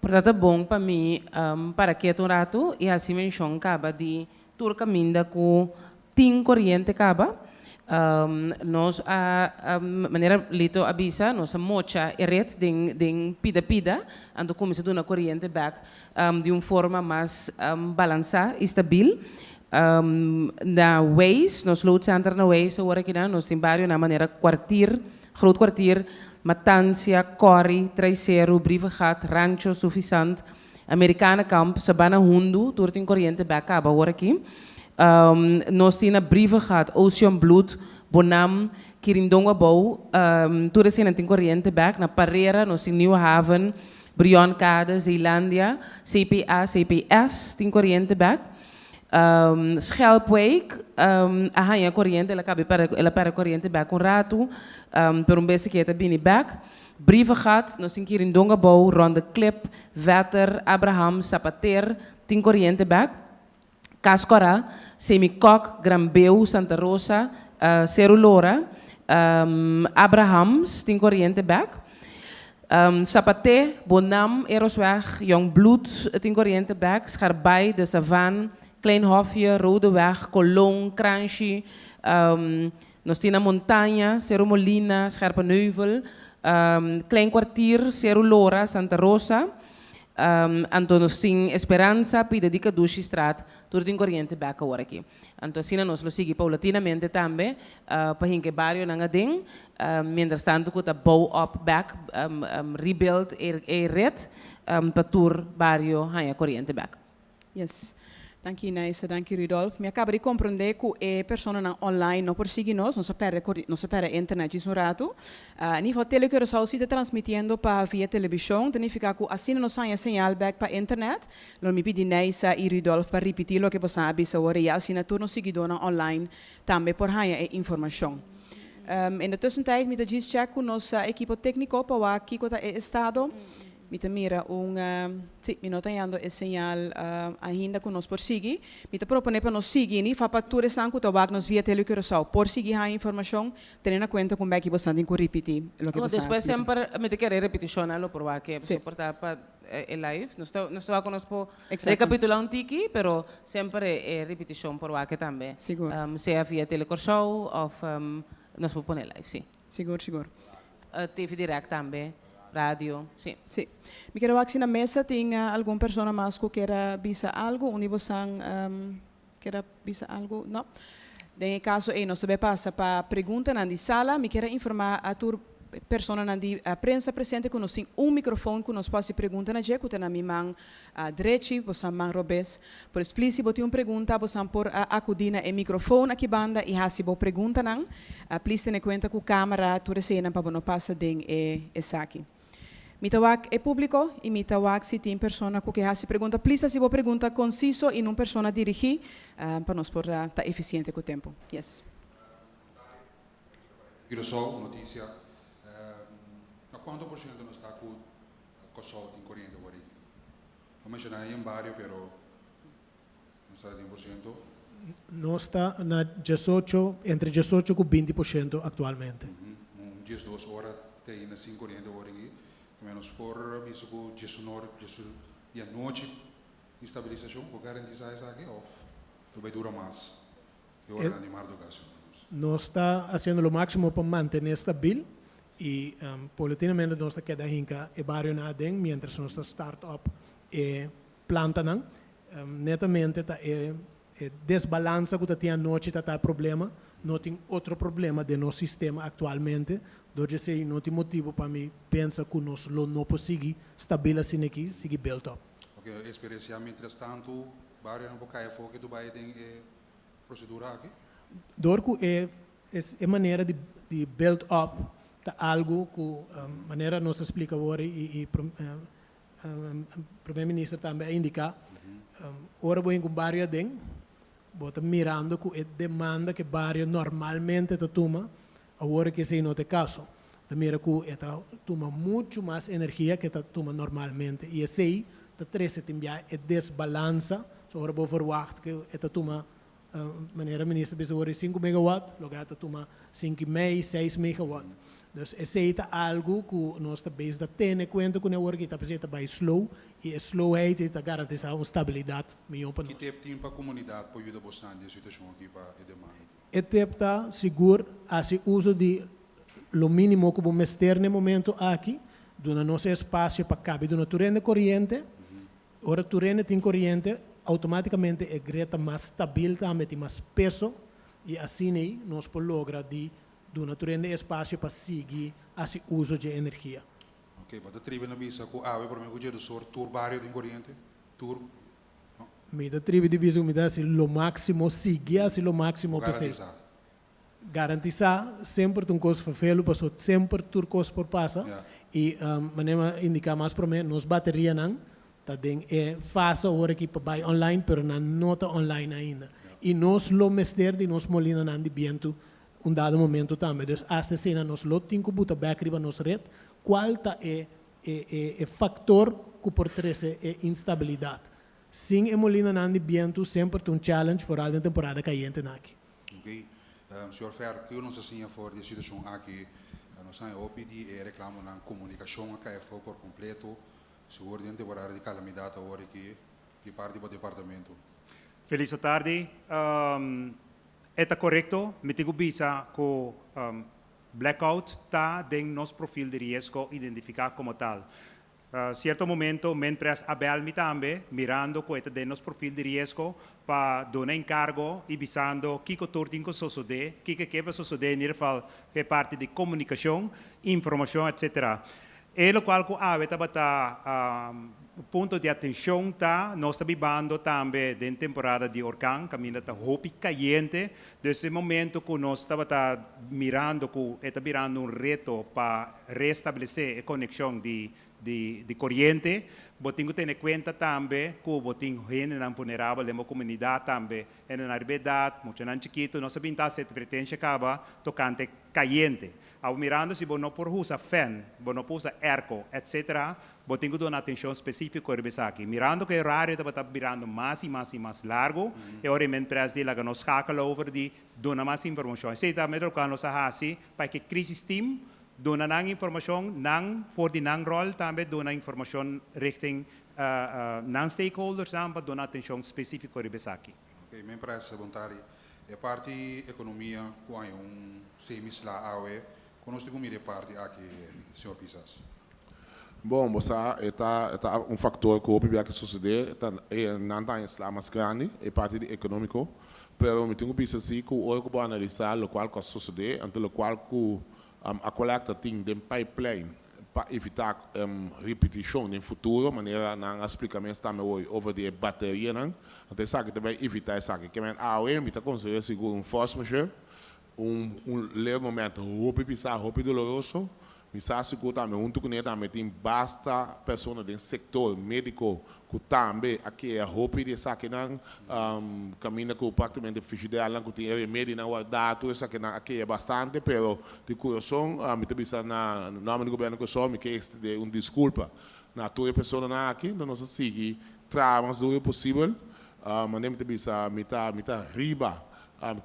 Portanto, é bom para mim, para que um rato, e assim menção acaba de tur caminho com tim corrente acaba. Nós a maneira lito avisa, nós a mocha e red den pida, ando começa a dar corrente back de uma forma mais balançada e estável. Na Waze, nós load center na Waze, agora aqui nós temos vários na maneira groot kwartier, Matanzia, Corrie, Traiceiro, Brivegat, Rancho, Suficiente, Americana Camp, Sabana Hundu, door in corriente back acaba agora aqui. Nós temos Brivegat, Ocean Blood, Bonam, Quirindonga Bow, toda cena tem corriente back, na Parreira, nós temos New Haven, Brion Cade, Zeelandia, CPA, CPS, tem corriente back. Schelpwijk, a corriente, ela para corriente back um rato, per um beijo que é bini back. Brivegat, nós temos aqui em Dongabou, Ronde Clip, Vetter, Abraham, Sapater, tem corriente back. Cascora, Semicoc, Grambeu, Santa Rosa, Cerulora, Abrahams, tem corriente back. Sapaté, Bonam, Erosweg, Jongbloed, tem corriente back. Scharbay, de Savan, Kleinhofje, Rodeweg, Cologne, Cranchy, nós temos Montanha, Cerro Molina, Scherpenheuvel, Klein Kwartier, Cerro Lora, Santa Rosa, então nós temos Esperança, Pida Dica Dushi Straat, tudo em corriente back agora aqui. Então assim nós lo seguimos paulatinamente também, para que barrio não adem, mientras tanto que a bow up back, rebuild e red, para tur barrio hanya corriente back. Yes. Dank je, Nijsse. Dank je, Rudolf. Me acaba de compreender que é pessoa online não persegue nós, não se perde internet isso um rato. Nível telecoração se está transmitindo para via televisão, significa que assim nós temos sinal back para internet. Não me pedi Nijsse e Rudolf para repetir o que você sabe sobre e assim na turno seguidor online também por ganhar informação. In de tussentijd, met de check com nosso equipo técnico para aqui que está estado. Mita mira sim, mi nota yando e señal ainda que nos persigue. Mita propone para nos seguir, ni fa patura estão com tabak nos via telecoração. Por seguir a informação, tendo em conta com bem que você tem que repetir. Depois sempre me te querer repetição lo por que se portar para el live. Não estou a conosco recapitular um tiki, pero sempre é repetição por que também. Seguro. Seja via telecoração ou nos pode pôr live, sim. Seguro. TV direct também. Rádio, sim. Sim. Me quero aqui na mesa tem alguma pessoa mais que queira bisa algo, universal queira bisa algo, não? Em caso não se passa para pergunta na sala, me quero informar a tur persona na prensa presente que nós tem microfone que nós pode perguntar na je que na minha mão direita, você mão robes. Por explícito, tem uma pergunta, você por acudir na microfone aqui banda e se você pergunta não, please tenha conta com a câmera, tu recena para não passar den aqui. Mitawak é público e mitawak se tem pessoa que se pergunta, please se você pergunta conciso e não pessoa dirigir para nós por estar eficiente com o tempo. Yes. Curaçao, notícia. Quanto por cento está com o sol em corrente agora? Vamos mencionar em barrio, pero não está 100%. Não está na 18, entre 18 e 20% atualmente. 12 horas tem na 5 corrente agora aqui. Menos por isso que 19 e a noite estabilização para garantir essa aqui off. Tu vai durar mais. Eu vou animar do caso. Nós está fazendo o máximo para manter estável e paulatinamente nós está queda hinca e barrio na den, mientras nós está startup e planta não. Netamente tá desbalança que tem a noite tá problema, não tem outro problema de nosso sistema atualmente. Doje sei não tem motivo para mim pensar que nós não conseguir estabelecer aqui, seguir build up. Ok, experiência mientras tanto, barrio não pode cair que tu vai ter procedura aqui. Dorco é maneira de build up tá algo que maneira nós explica agora e primeiro-ministro também indica. Ora vou em barrio den, bota mirando que é demanda que barrio normalmente te toma. Agora que se não tem caso, também que toma muito mais energia que toma normalmente e assim te traz também é desbalança. Agora vou forward que toma maneira ministra bisa agora 5 megawatt, logo toma 5,5, 6 megawatt. Dus é algo que nós também temos conta com o work está presente bem slow e a slowheid está garantizar uma estabilidade melhor para Que nós. tempo para a comunidade para ajudar bastante a situação aqui para a demanda? E tempo está seguro a se uso de lo mínimo que vamos ter no momento aqui, do nosso espaço para caber do torrente corrente. Ora o torrente tem corrente, automaticamente é greta mais estável, também tem mais peso e assim nós podemos lograr de do natureza espaço para seguir esse uso de energia. Ok, mas a tribo na bisa com a por mim que do sor tour barrio de corrente, tour. Me da tribo de bisa me dá assim lo máximo seguir assim lo máximo possível. Garantizar sempre um coisa felo, passou sempre tur coisa por passa e maneira indicar mais para mim nos bateria não tá den é fácil agora aqui para buy online, pero não nota online ainda. E nós lo mester de nós molina não de viento dado momento também. Então, essa cena nós lo tinha que botar back riba nos rede, qual tá é fator que por trás é instabilidade. Sem emolina não de viento sempre tem challenge for alta temporada caiente aqui. Ok, senhor Fer, que eu não sei se for de situação aqui, nós estamos a pedir reclamo na comunicação aqui foi por completo, seguro de temporada de calamidade agora que parte do departamento. Feliz tarde. Está correto, me tengo visa que blackout está en nuestro perfil de riesgo identificado como tal. Cierto momento, me empresa abel mi también, mirando que está en nuestro perfil de riesgo para dar encargo y visando qué cotortinco sucede, qué va a suceder en el fall que parte de comunicación, información, etc. Lo cual que está ponto de atenção tá nós estamos vivendo também em temporada de huracão, caminho está roupa caliente. Nesse momento que nós estamos mirando que está virando reto para restabelecer a conexão de corrente, botinho que ter em conta também que botinho gente não vulnerável na comunidade também, na arbedade, muito não chiquito, nós sabemos que se pretende acabar tocante caliente. Ao mirando se não por usar fan, não por usar airco, etc. Botinho que dar atenção específica para aqui. Mirando que o horário está virando mais e mais largo, e agora a empresa de lá que nos escala over de dar mais informação. Se também trocar nos assim para que crise team dona nang informação nang for di nang rol também dona informação richting nang stakeholders para dona atenção específica para aqui. Ok, minha empresa voluntária é parte economia com semisla awe, conosco como é parte aqui, senhor Pisas. Bom, você está fator que o que sucede não está mais grande, é parte econômico, pero me tenho visto assim que o que analisar o qual sucede, ante o qual que a coleta tem de pipeline para evitar repetição no futuro, maneira não explicamento também hoje over de bateria não, então sabe também evitar isso aqui, que é a OEM está considerando seguro force majeure, leve momento roupa pisar roupa doloroso. Me sabe que também junto com ele também tem basta pessoas do setor médico que também aqui é roupa de saque não caminha com praticamente ficha dela que tem remédio na guarda tudo isso aqui é bastante, pero de coração me te bisa na nome do governo que só me que de desculpa na tua pessoa na aqui nós seguir trabalhamos do possível mas me te bisa me tá riba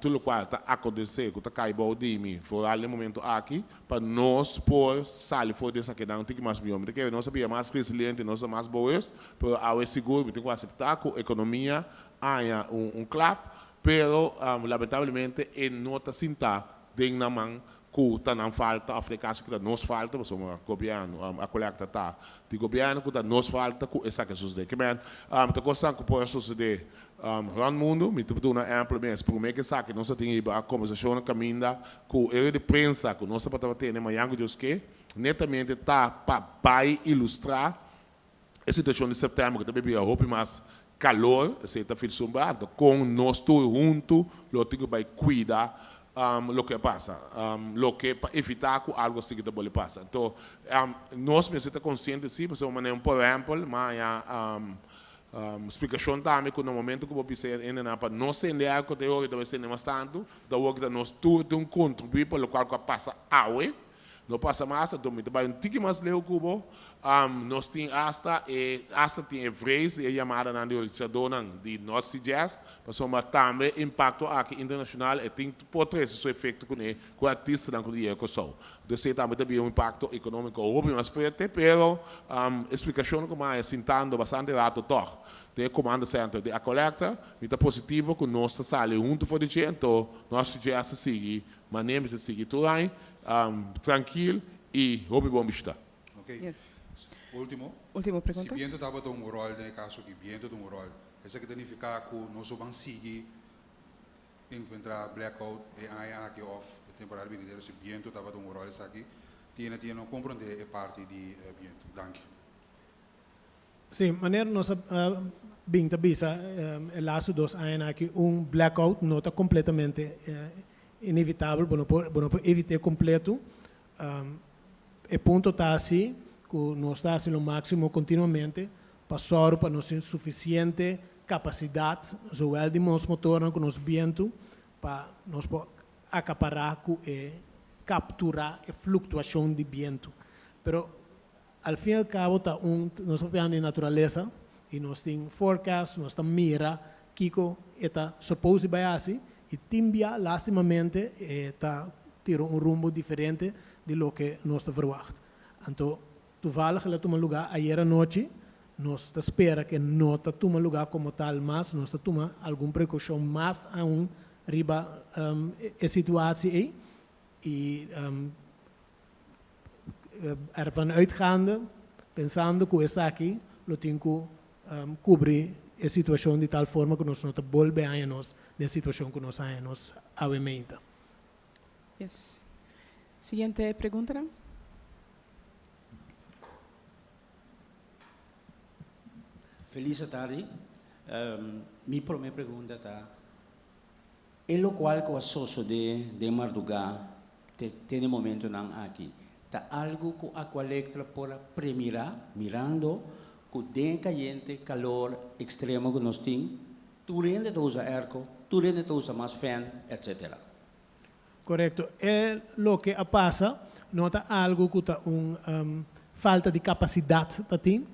tudo o qual está acontecendo, que está caindo de mim, foi ali no momento aqui, para nós por sair fora dessa questão, não tem que mais melhor, porque nós sabia mais resiliente, nós somos mais boas, para ao seguro, tem que aceitar que a economia há clap, pero lamentavelmente não está sentado dentro da mão que está não falta, a frequência que nos falta, mas o governo, a coleta está, de governo que está nos falta, que essa que sucede, que bem, a coisa que pode suceder no mundo, me estou dando amplamente, por mim que sabe, nós temos a conversação caminha com ele de prensa, que nós estamos tendo, mas algo que netamente está para ilustrar a situação de setembro, que também a roupa mais calor, se está filtrando, com nós todos juntos, nós temos que cuidar lo que passa, lo que para evitar que algo assim que pode passar. Então, nós mesmos estamos conscientes, sim, mas uma maneira, por exemplo, mas explicação também que no momento que você ainda para não ser near que eu também ser mais tanto, da work da nós tudo contribuir para o qual passa água, não passa mais, então me trabalho um tique mais leu cubo, nós tem hasta tem evreis e chamada na de nosso jazz, mas também impacto aqui internacional e tem por três esse efeito com o artista não com dinheiro que sou. Então sei também impacto econômico óbvio mais forte, pero explicação como é sentando bastante rato toch. De comando centro de a coleta, muito positivo com nossa sala junto for de então nosso jazz segue, maneira se segue tudo aí, tranquilo e hobby bom está. Ok. Yes. Última pergunta. Se viento estava de um rol, no caso que viento de um rol, essa que significa que nós vamos seguir encontrar blackout e aí aqui off, temporário venidero, se viento estava de um rol, essa aqui, tiene compreender a parte de viento. Danke. Sim, maneira nossa bem tabisa é laço dos anos aqui blackout não está completamente inevitável, não pode evitar completo. E ponto está assim que nós está assim o máximo continuamente para nós ter suficiente capacidade, zowel de nós motor com nos vento para nós acaparar e capturar a flutuação de vento. Pero al fin y al cabo, nós estamos em natureza e nós temos forecast, nós estamos mira, Kiko está suposto vai assim e Timbia, lastimamente, está tendo rumbo diferente de lo que nós verwacht. Então, toevallig que toma lugar ayer à noite, nós espera que não toma lugar como tal, mas nós toma alguma precaução mais riba a situação aí e ervan uitgaande, pensando que essa aqui, lo tenho que cobrir a situação de tal forma que nós não volvemos a nós na situação que nós estamos atualmente. Yes. Siguiente pergunta. Feliz tarde. Minha primeira pergunta está: é o qual que o associo de Marduga tem momento não aqui? Tá algo que a colecta por premirar, mirando que tem caliente, calor extremo que nós temos, tu rende usa airco, tu rende usa mais fan, etc. Correto. É o que passa, nota algo que está falta de capacidade da tem,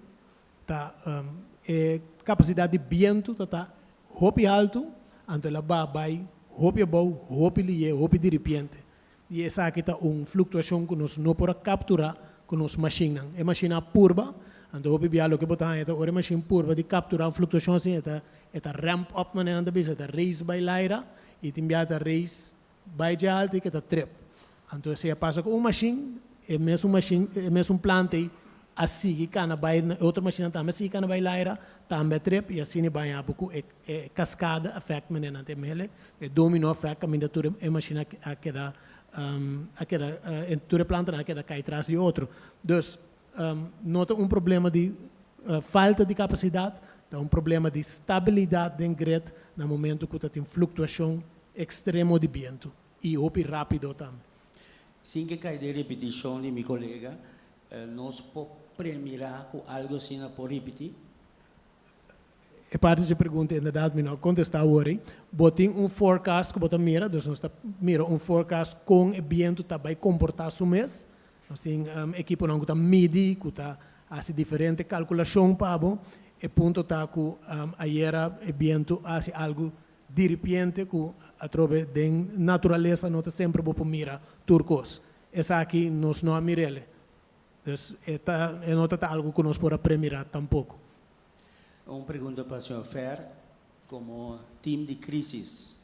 tá capacidade de vento tá hopi alto, então ela vai hopi bom, hopi lié, hopi de repente. E essa aqui está flutuação que nós não podemos capturar com nossa máquina. É máquina purba, então hopi bialo que botar é uma máquina purba de capturar flutuação assim, é ramp up maneira da bisa, é raise by laira e tem biata raise by de alto que é trip. Então se passa com uma mesmo planta assim que cana vai outra máquina também assim cana vai laira também trip e assim vai a pouco é cascada effect maneira tem mele é domino effect a minha tudo é máquina aquela tudo planta aquela cai atrás de outro. Dus nota problema de falta de capacidade, dá problema de estabilidade do grid no momento que tem flutuação extrema de vento e opi rápido também. Sim que cai de repetição de meu colega, nós podemos premirar com algo assim por repetir? É parte da pergunta, na verdade, não contestar hoje. Botem forecast que botam mira, então nós mira forecast com o vento que vai comportar-se o mês. Nós temos equipe que está medir, que está faz diferente calculação para o ponto está que ayer o vento faz algo de repente que através da natureza nós sempre vamos mirar turcos. Essa aqui nós não miramos. Então, é algo que nós podemos premiar tampouco. Uma pergunta para o Sr. Fer, como time de crise,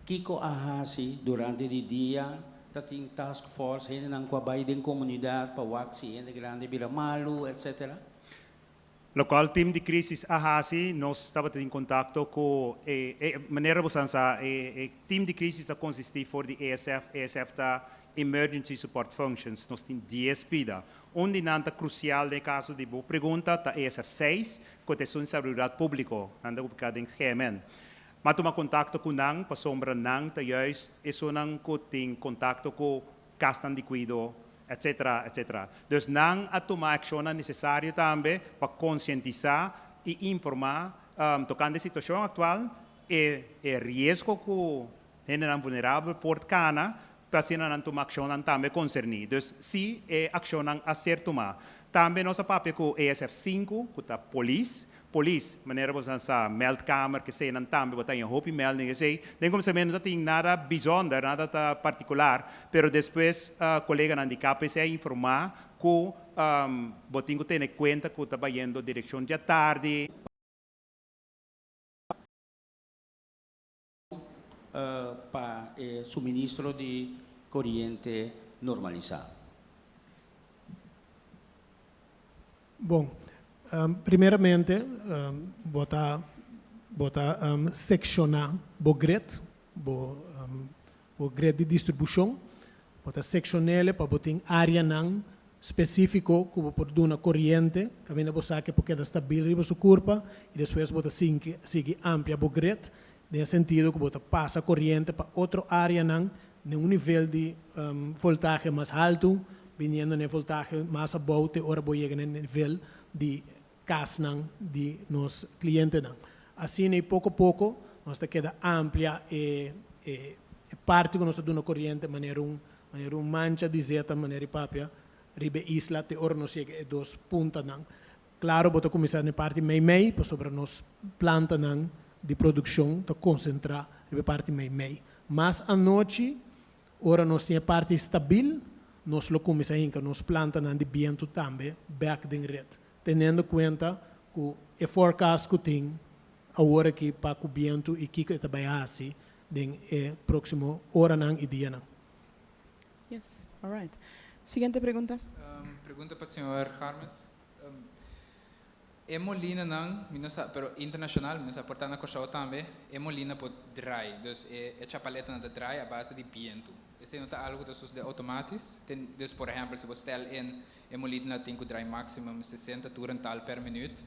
o que você durante o dia, tem task force, ainda não trabalha em comunidade para o ainda grande, vira malo, etc. Local time de crise ahasi, nós estamos em contato com maneira bosança time de crise está consistir for the ESF tá Emergency Support Functions, nós temos DSP da, onde nanta crucial no caso de boa pergunta tá ESF 6, Proteção de Seguridade Público, anda ubicado em GMN. Mas toma contato com nang, para sombra nang, tá juist, isso nang ko tem contato com castan de cuido, etc, etc. Dus nang a tomar ação necessária também para conscientizar e informar tocando a situação atual e risco que é vulnerável por cana passina nan toma ação nan também concerni. Dus se ação nan acerto ma. Também nossa papel com ESF5, com a polícia, maneira você sa meldkamer que sei nan também botar em hopi melding que sei, nem como se menos tem nada bijzonder, nada particular, pero depois colega nan de KPC informar que botinho tem conta que está indo direção de tarde. Para suministro de corriente normalizado. Bom, primeiramente, bota seccionar o grid de distribuição, bota seccionar para botar área não específico que por dar corrente, que vem a botar que porque é estável em sua curva e depois bota seguir amplia o grid. Nesse sentido, que você passa a corrente para outra área, num nível de voltagem mais alto, vindo no voltagem mais abaixo, e agora chega no nível de casa de nos clientes. Assim, pouco a pouco, nós queda amplia e parte que nós damos corrente de maneira mancha de zeta, maneira papia, ribe isla, te ora nós chega a 2 pontos. Claro, você começar na parte meio, para sobre nos planta de produção, de concentrar na parte meio. Mas à noite, ora nós temos parte estável, nós lo começamos a nos planta de viento também, back de rede. Tendo em conta que o forecast que tem, agora aqui para o viento e que está bem assim, den próximo hora e dia. Yes, all right. Siguiente pregunta. Pergunta para o senhor Harmes. Molina não, pero internacional, mas a porta na Corsau também, molina por dry, dus chapaleta na dry a base de viento. Esse não está algo de automáticos, dus por exemplo, se você stel molina tem que dry maximum 60 toeren tal per minuto,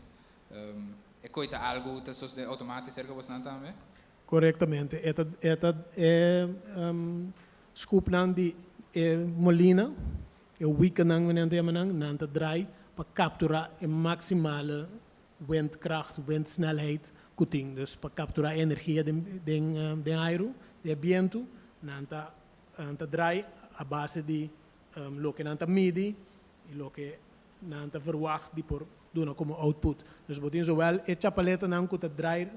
coita algo de automático cerca você não também? Corretamente, scoop de molina, o weekend não dry, para capturar a maximale windkracht, windsnelheid que tem. Dus para capturar a energia de aero, de viento, nanta dry a base de lo que nanta midi e lo que nanta verwacht de por doen como output. Dus botin zowel a chapaleta nan que dry,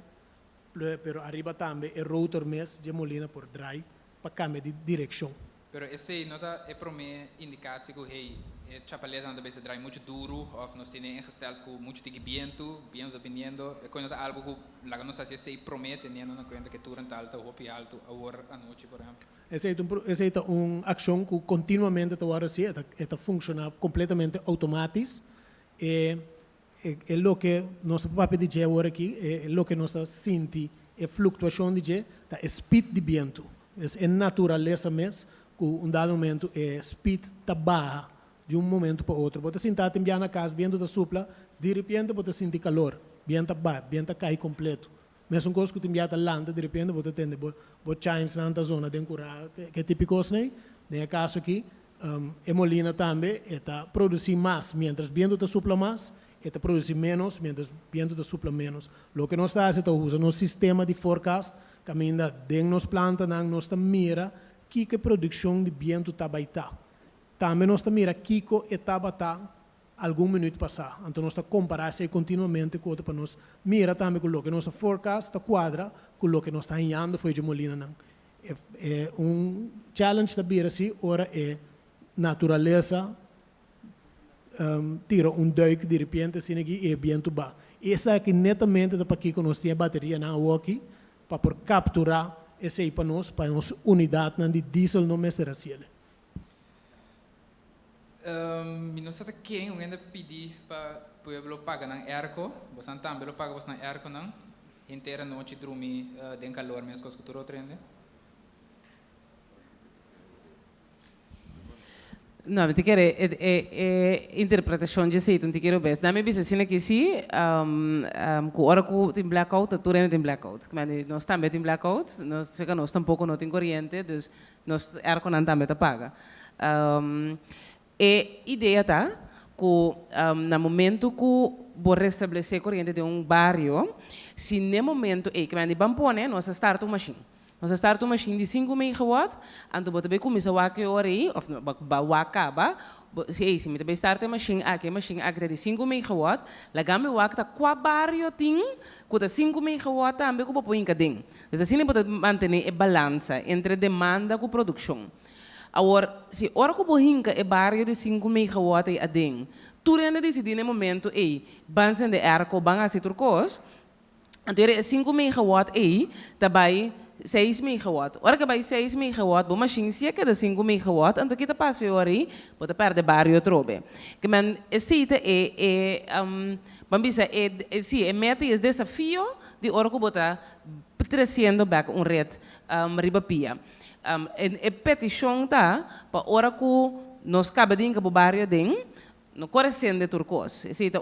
pero arriba também a rotor mes de molina por dry para cambiar de direção. Pero esse nota é para mim indicatie que hey, a chapaleta não deve dry muito duro, ou nós temos ingesteld com muito de viento dependendo, é quando algo que lá não sei se promete tendo na conta que turno alto ou alto a hora à noite, por exemplo. Essa é uma ação que continuamente está funcionando completamente automático. É o que nós papel de agora aqui, é o que nós sentimos, é flutuação de da speed de viento, é natureza mesmo. Que dado momento speed está baixa de momento para outro. Você sentar também na casa, viento da supla, de repente você sente calor, viento baixa, viento cai completo. Mesmo coisa que também está lenta, de repente você tem chimes na zona de curar, que é típico, né? No caso aqui, a molina também está produzindo mais, mientras viento da supla mais, está produzindo menos, mientras viento da supla menos. O que nós está fazendo, usa nosso sistema de forecast, caminha dentro nos plantas, nós mira que a produção de viento está baita. Também nós mira que a etapa está algum minuto passar. Então nós comparamos continuamente com para nós mira também com o que nosso forecast está quadra com o que nós está enviando foi de molina. É challenge da bira assim, ora é natureza tira duik de repente assim aqui e viento ba. Essa aqui netamente para que nós temos bateria na aqui para por capturar esse aí para nós unidade de diesel não é racial. Nós até quem ainda pedir para o povo pagar na ERCO, você também paga você na ERCO não? Inteira noite dormir de calor mesmo que escutou o trem? Não, te quero interpretação de jeito, te quero ver. Na minha visão, assim que sim, com hora que tem blackout, a turma tem blackout. Mas nós também tem blackout, nós sei que nós tampouco não tem corrente, então nós arco não também paga. E ideia tá que no momento que vou restabelecer corrente de bairro, se no momento que vamos pôr, nós start uma machine. Nós start uma machine de 5 megawatt, então você vai começar a que hora aí, ou a acaba, se me também start a machine aqui de 5 megawatt, lá game o acta qua barrio tem, com 5 megawatt também com põe em cadem. Então assim pode manter a balança entre demanda e produção. Agora, se ora que bohinca é barrio de 5 megawatt aí adem, tu ainda decidir no momento aí, bansen de arco, ban a turcos, então é 5 megawatt aí, também 6 megawatt. Ora que vai 6 megawatt, uma machine se é cada 5 megawatt, então kita passa hora aí, pode perder barrio trobe. Que man esse bambisa é meta e desafio de ora que bota trazendo back rede ribapia. É petição tá para ora que nós cabe dinga pro barrio den no coração de turcos. Existe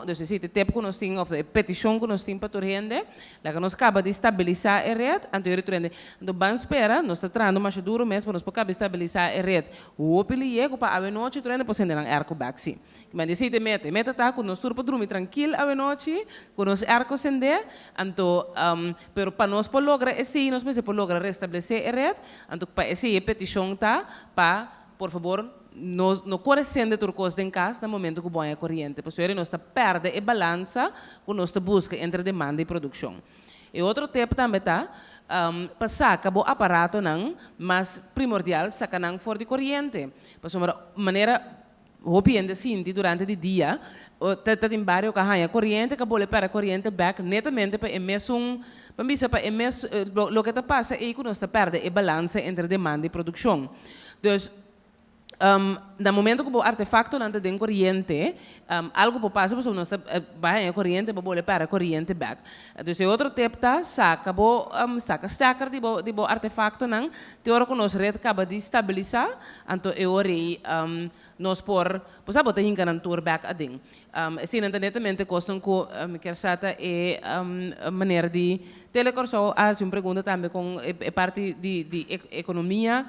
dus existe tempo que nós temos, of petição que nós temos para turrende, lá que nós acaba de estabilizar a rede, anterior turrende. Então, ban espera, nós está trazendo mais duro mesmo, para nós poder estabilizar a rede. O pili é que para a noite turrende por sendo arco back sim. Mas existe meta tá que nós turpa dormir tranquilo a noite, com nós arco sende, então, pero para nós por lograr esse, nós mesmo por lograr restabelecer a rede, então para esse petição tá para, por favor, no coração de turcos em casa no momento que põe a corrente, porque nós está perde a balança que nós está busca entre demanda e produção. E outro tempo também está passar acabou aparato não, mas primordial sacar não fora de corrente, porque uma maneira hopiende sinti durante o dia, tá em barrio que a corrente acabou para a corrente back netamente para emissão, para emissão, o que está passa é que nós está perde a balança entre demanda e produção. Então no momento que o artefacto não tem corrente, algo pode passar, porque nós vai a corrente para poder para a corrente back. Então, outro tempo tá saca stacker de artefacto não, te hora que nós rede acaba de estabilizar, então eu orei nós por, você pode ter um tour back a ding. Assim, netamente costam que quer sata é maneira de telecorso hace uma pergunta também com parte de economia,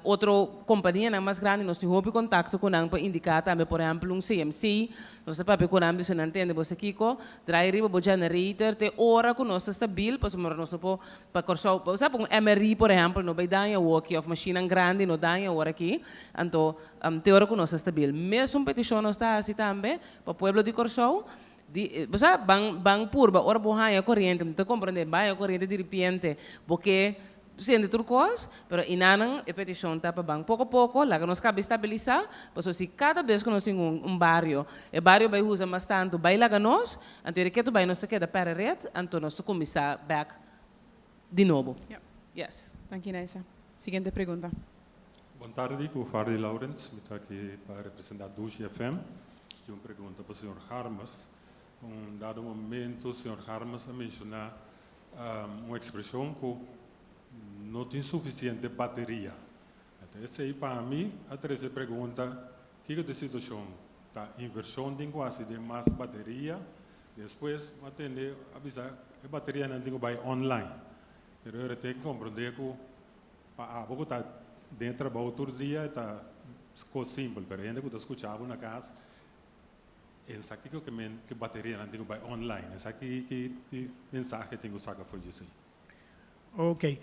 outra companhia mais grande nós temos contato com ela para indicar também, por exemplo, CMC, nós sabemos que nós não entende você Kiko, traz riba o generator, te hora que nós está stabil, nós para corso, sabe um MRI, por exemplo, não vai dar a walkie of machine grande, não dá a hora aqui, então te hora que nós está stabil. Mesmo petição nós está assim também para o pueblo de Corso. Você bang purba ora bohai a corrente, não compreende, vai a corrente de repente, porque sendo turcos, pero inanan a petição tá para bang pouco a pouco, lá que nós cabe estabilizar, porque se cada vez que nós temos barrio, o barrio vai usar mais tanto, vai lá que nós, então que tu vai nós queda para a rede, então nós começar back de novo. Yeah. Yes. Dank je, Neisa. Siguiente pergunta. Boa tarde, eu Fardi Lawrence, estou aqui para representar Dushi FM. Tenho uma pergunta para o Sr. Harmas. Dado momento, o Sr. Harmas a mencionar uma expressão que não tem suficiente bateria. Então, essa aí para mim, a terceira pergunta, que é a situação? A inversão de quase de mais bateria, depois atender, avisar, a bateria não tem que vai online. Mas eu tenho que compreender que a pouco está dentro do outro dia, está simples, mas ainda que eu escutava na casa, essa aqui que bateria não tem que vai online, essa aqui que mensagem tem que usar foi isso aí. Ok.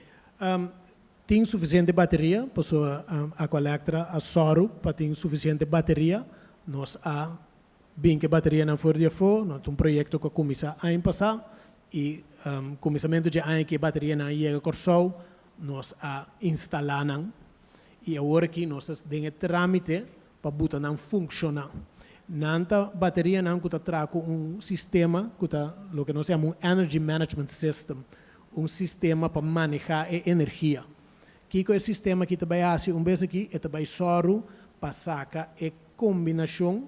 Tem suficiente bateria, para a coleta a Soro, para ter suficiente bateria, nós há bem que bateria não for de fogo, nós temos um projeto que começa a passar e começamento de ano que bateria não chega a Corso, nós a instalar não e agora que nós temos trâmite para botar não funcionar. Nanta bateria não que trago sistema que o que nós chamamos energy management system, sistema para manejar a energia. Que é o sistema que também hace vez aqui é também soro para sacar a combinação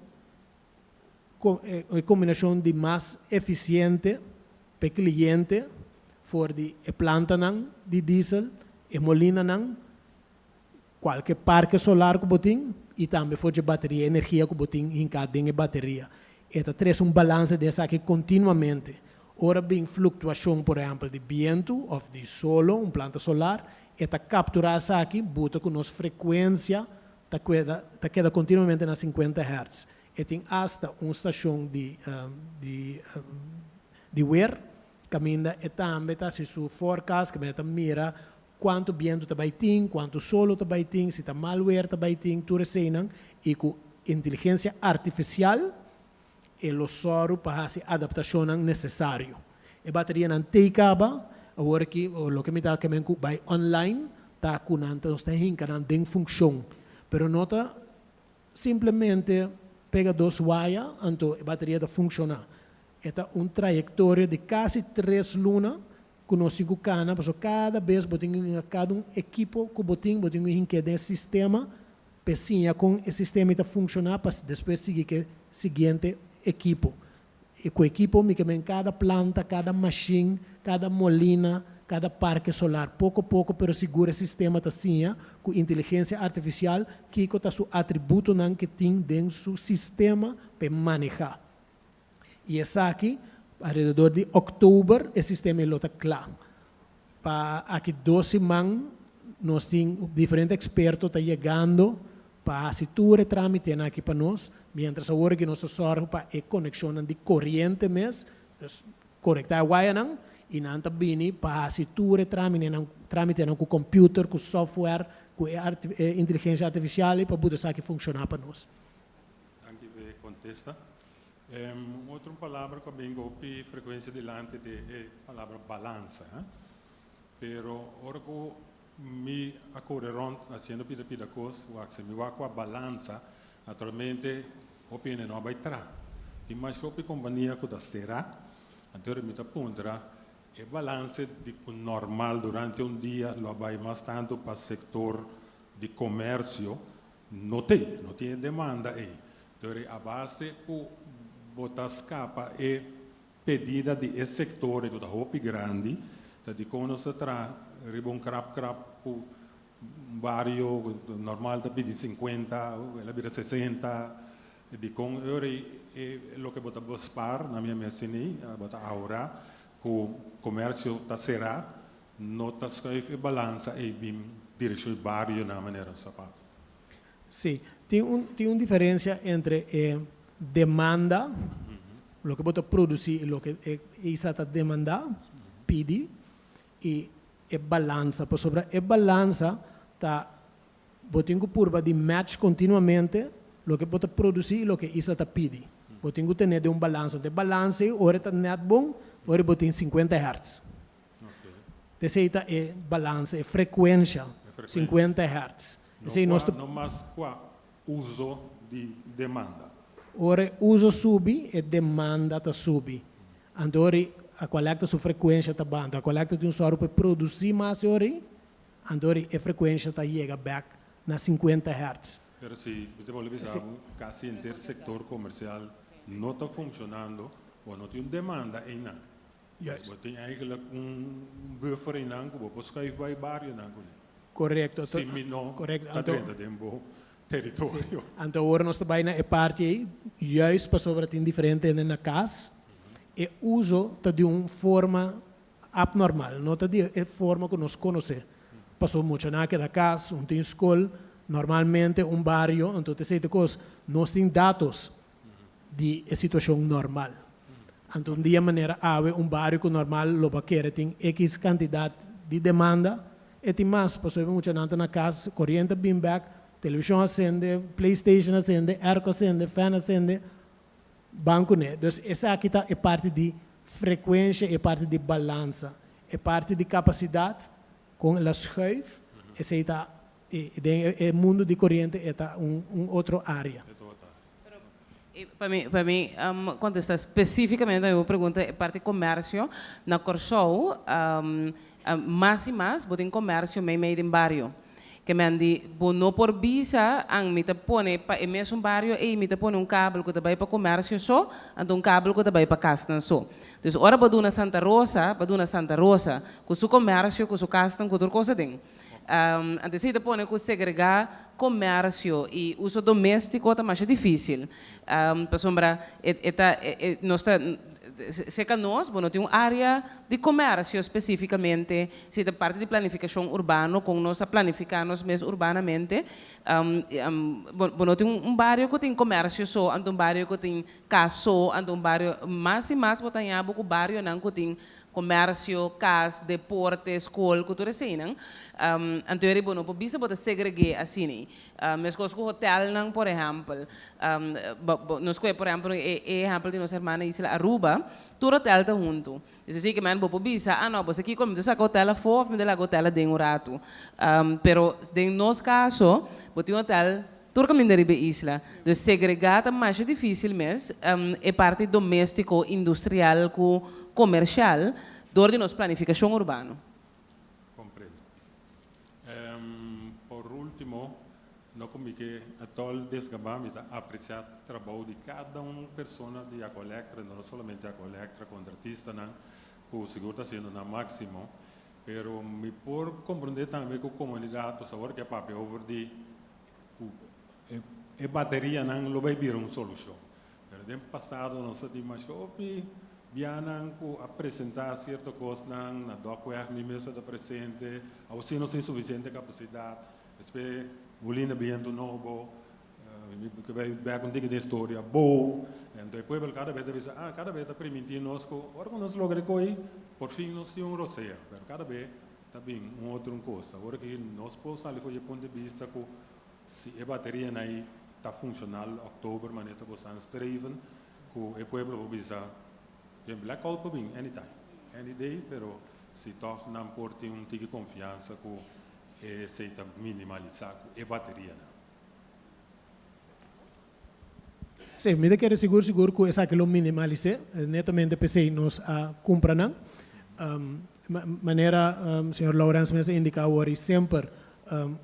de mais eficiente para o cliente for de planta não de diesel, e molina não, qualquer parque solar que botem e também for de bateria, energia que botem em cada bateria. Esta traz balanço dessa aqui continuamente. Ora bem flutuação, por exemplo, de vento ou de solo, planta solar, esta captura essa aqui, bota com nossa frequência, queda continuamente na 50 Hz. E tem hasta uma estação de wear, caminda e também tá se su forecast que meta mira quanto viento tá baiting, quanto solo tá baiting, se tá malware tá baiting, tudo assim, e com inteligência artificial e lo soro para fazer adaptação necessário. E bateria não tem caba, agora que o que me dá que me vai online, tá com nanta não está hinca não tem função, pero nota simplesmente pega dois wires, então a bateria tá funcionar. Esta trajetória de quase 3 lunas com nós 5 canas, porque cada vez botinho cada equipo que botinho que tem sistema pecinha com o sistema está funcionar para depois seguir que seguinte equipo. E com o equipo me que cada planta, cada machine, cada molina, cada parque solar, pouco a pouco, pero segura o sistema está assim, com inteligência artificial que está seu atributo não que tem dentro do sistema para manejar. E essa aqui, alrededor de outubro, o sistema está claro. Para aqui 12 semanas, nós temos diferentes expertos tá chegando para a tudo trâmite aqui para nós, mientras agora que nós sorge para a conexão de corrente mesmo, conectar a wire e não também para a tudo trâmite com o computer, com o software, com a inteligência artificial para poder aqui funcionar para nós. Danke per contesta. Outra palavra que vengo a frequência delante é a palavra balança. Pero ora que me acorreram fazendo pida coisa, se me va com a balança, atualmente opinião não vai entrar. Tem mais shopping companhia que será, então me aponta é balança de normal durante dia, lo vai mais tanto para o setor de comércio, não tem demanda aí. Então a base que botar escapa é pedida de esse setor da roupa grande, de quando se traz ribon crap com bairro normal da de 50, ela vira 60, de com é o que botar bospar na minha mecine, botar aura, que o comércio tá será, nota escreve balança e bim direção bairro na maneira sapato. Sim, tem uma diferença entre demanda, o que você produzir e o que está demandando, pedir, e balança. Por sobre a balança, você curva de match continuamente, o que você produzir e o que está pedir. Você tem que ter um balanço. De balança, ora está net bom, ora você tem 50 Hz. Essa é balança, é frequência, 50 Hz. Não mais qual uso de demanda. Ora uso subi e demanda ta subi. Andori a collecta su frequência ta banda, a collecta de soro para produzir mais ori, andori a frequência ta chega back na 50 Hz. Pero se você visualizar quase inteiro sector comercial não está funcionando, ou não tem demanda ainda. Yes. Você tem eigenlijk buffer ainda que você escreve vai bairro ainda. Correcto. Se não, está dentro do território. Então, agora nós trabalhamos na parte aí, juist para sobre tem diferente na casa, e uso tá de uma forma abnormal, não tá de forma que nós conhecemos. Passou muito na da casa, tem escola, normalmente bairro, então tem certas coisas, nós temos dados de situação normal. Então, de maneira bairro que normal, lo que tem X quantidade de demanda, e tem mais, passou muito na casa, corrente bem back, televisão acende, PlayStation acende, air acende, fan acende, banco né. Então, essa aqui é parte de frequência, é parte de balança, é parte de capacidade com a schuif, essa está é mundo de corrente é outra área. Para mim, contestar especificamente a minha pergunta, é parte de comércio, na Corsou, mais e mais, botem comércio meio em bairro. Que me andi, não por visa, me te pone para mesmo bairro e me te pone cabo que te vai para comércio só, então cabo que te vai para casa só. Então, ora para na Santa Rosa, com seu comércio, com seu casa, com outra coisa tem. Antes se te pone que segregar comércio e uso doméstico é mais difícil. Para sombra, se que nós, não tem uma área de comércio especificamente, se da parte de planificação urbana, com nós planificamos mesmo urbanamente, não tem bairro que tem comércio só, um bairro que tem casa só, um bairro mais e mais, botar em abo que bairro não que tem comércio, cas, deporte, escola, cultura assim, anterior bom, por bisa bota segregar assim, mas coisas com hotel não, por exemplo, nós conhecemos, por exemplo, exemplo de nossa irmã na Isla Aruba, todo hotel tá junto. Isso assim que man bo bisa, não, você aqui como tu saca hotel fofo, me dá hotel de um rato. Pero em nosso caso, botar hotel tudo caminho da isla. Então segregar é mais difícil mesmo, é parte doméstico, industrial, comercial, dor de nossa planificação urbana. Compreendo. Por último, não como que a todo desgabamos a apreciar o trabalho de cada pessoa de Ecoelectra, não somente a Ecoelectra, contratista, que o seguro está sendo na máximo, pero me por compreender também com a comunidade, para saber que é papel over de a bateria não vai vir uma solução. Pero no passado nós tínhamos shopping, vianam que apresentar certas coisas na docweg, na mesa da presente, ou se não tem suficiente capacidade, espero Molina Viento Novo, que vai contar a história boa, então depois cada vez está permitindo nós que agora nós logramos por fim nós temos roceia, mas cada vez está bem outra coisa. Agora que nós podemos sair do ponto de vista que se a bateria aí está funcional, outubro, mas está gostando de streven, que o povo bisa tem blackout para bem, any day, pero se toch não pode ter tique confiança que se está minimalizar a bateria. Sim, me quero seguro que essa que lo minimalize, netamente pensei nos a comprar não. Maneira, senhor Lawrence me indica agora sempre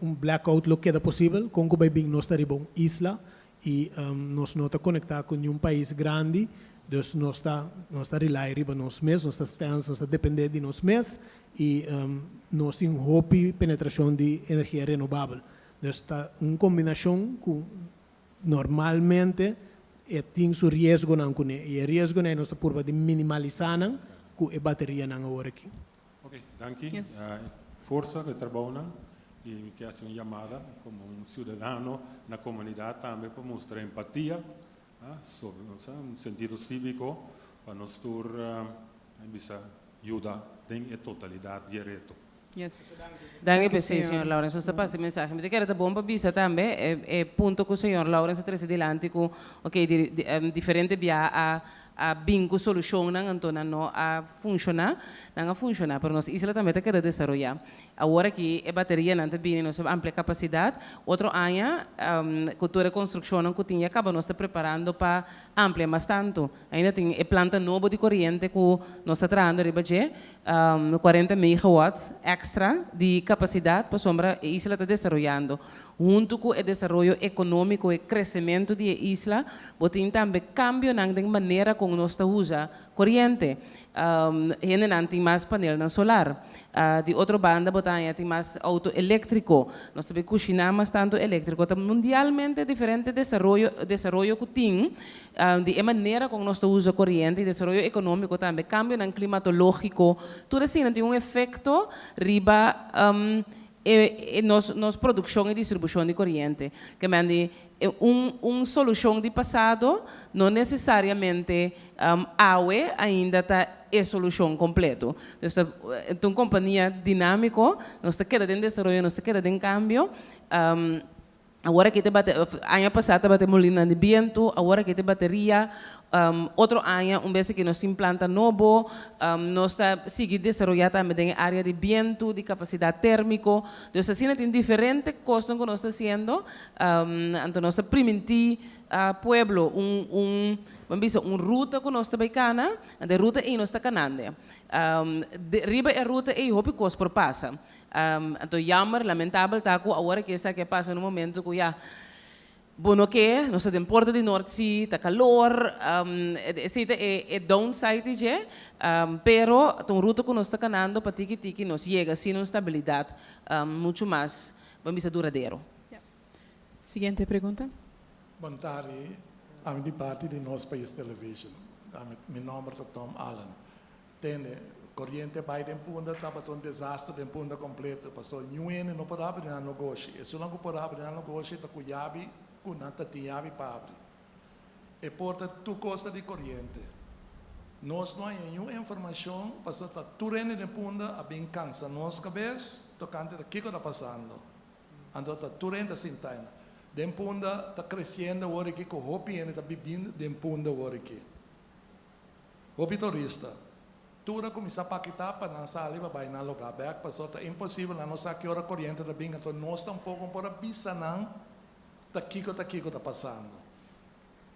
blackout lo queda possível, com que vai bem nós estaremos isla e nós não está conectado com um país grande, então nós está rely riba nós mesmos, nós está depender de nós mesmos e nós temos hope penetração de energia renovável. Então está uma combinação que normalmente tem seu risco não com e o risco não nós está por de minimalizar não com a bateria não agora aqui. Ok, danke. Yes. Força de trabalho e que hace uma chamada como cidadão na comunidade também para mostrar empatia sobre um sentido cívico para nós ter ajuda em totalidade direto. Yes. Danke pensei, senhor Lawrence, você passa a mensagem. Me quero dar bom para bisa também, é ponto que o senhor Lawrence trouxe adelante com, diferente via a bingo solução então não a funcionar, pero nossa isla também está querendo desenvolver. Agora que a bateria não está bem, nós ampla capacidade, outro ano, cultura construção que tinha acaba nós está preparando para ampliar mais tanto. Ainda tem a planta nova de corrente que nós está trazendo ribaje, 40 megawatts extra de capacidade para sombra a isla está desenvolvendo. Junto com o desenvolvimento econômico e crescimento da isla, tem também cambio na maneira como nós usamos corrente. Ainda não tem mais painel solar. De outra banda, tem mais auto elétrico. Nós também cozinhamos tanto elétrico. Mundialmente diferente desenvolvimento que tem, de maneira como nós usamos corrente, e desenvolvimento econômico também, cambio no climatológico. Tudo assim tem efeito riba nos produção e distribuição de corrente. Que mande solução de passado, não necessariamente água ainda está a solução completa. Então, companhia dinâmica, nós está querendo em desenvolvimento, nós está querendo em cambio. Agora que te bate, ano passado bate molina de viento, agora que te bateria, outro ano, vez que nós implanta novo, nós está seguindo desenvolvendo também na área de viento, de capacidade térmica. Então, assim, tem diferentes coisas que nós está fazendo, então nós está permitir ao pueblo ruta que nós está bacana, a ruta e nós está canande. Riba a ruta e hope coisa por passa. Então, jammer, lamentável, tá que agora que essa que passa no momento que já bueno que nós temos Porto de Norte Sea, está calor, é downside je, pero a ruta que nós está canando para tiki nós chega sem uma estabilidade muito mais, vamos dizer, duradouro. Seguinte pergunta. Boa tarde, a minha parte de nosso país television. Meu nome é Tom Allen. Tem corrente vai de punta, estava um desastre de punta completo. Passou ano não pode abrir no negócio. E se não pode abrir no negócio, está com chave, com nada de chave para abrir. E porta tu costa de corrente. Nós não temos informação, passou a turene de punda, a bem cansa nos cabeça, tocante da que está passando. Então a turene da sintaina. Den punda está crescendo, agora que o hopi está bebendo, den punda agora que. Hopi turista. Tura começa a paquitar para não sair para ir na lugar. Back passou é impossível, não sabe que hora corrente da bem, então nós tampouco por a bisa não, tá kiko está passando.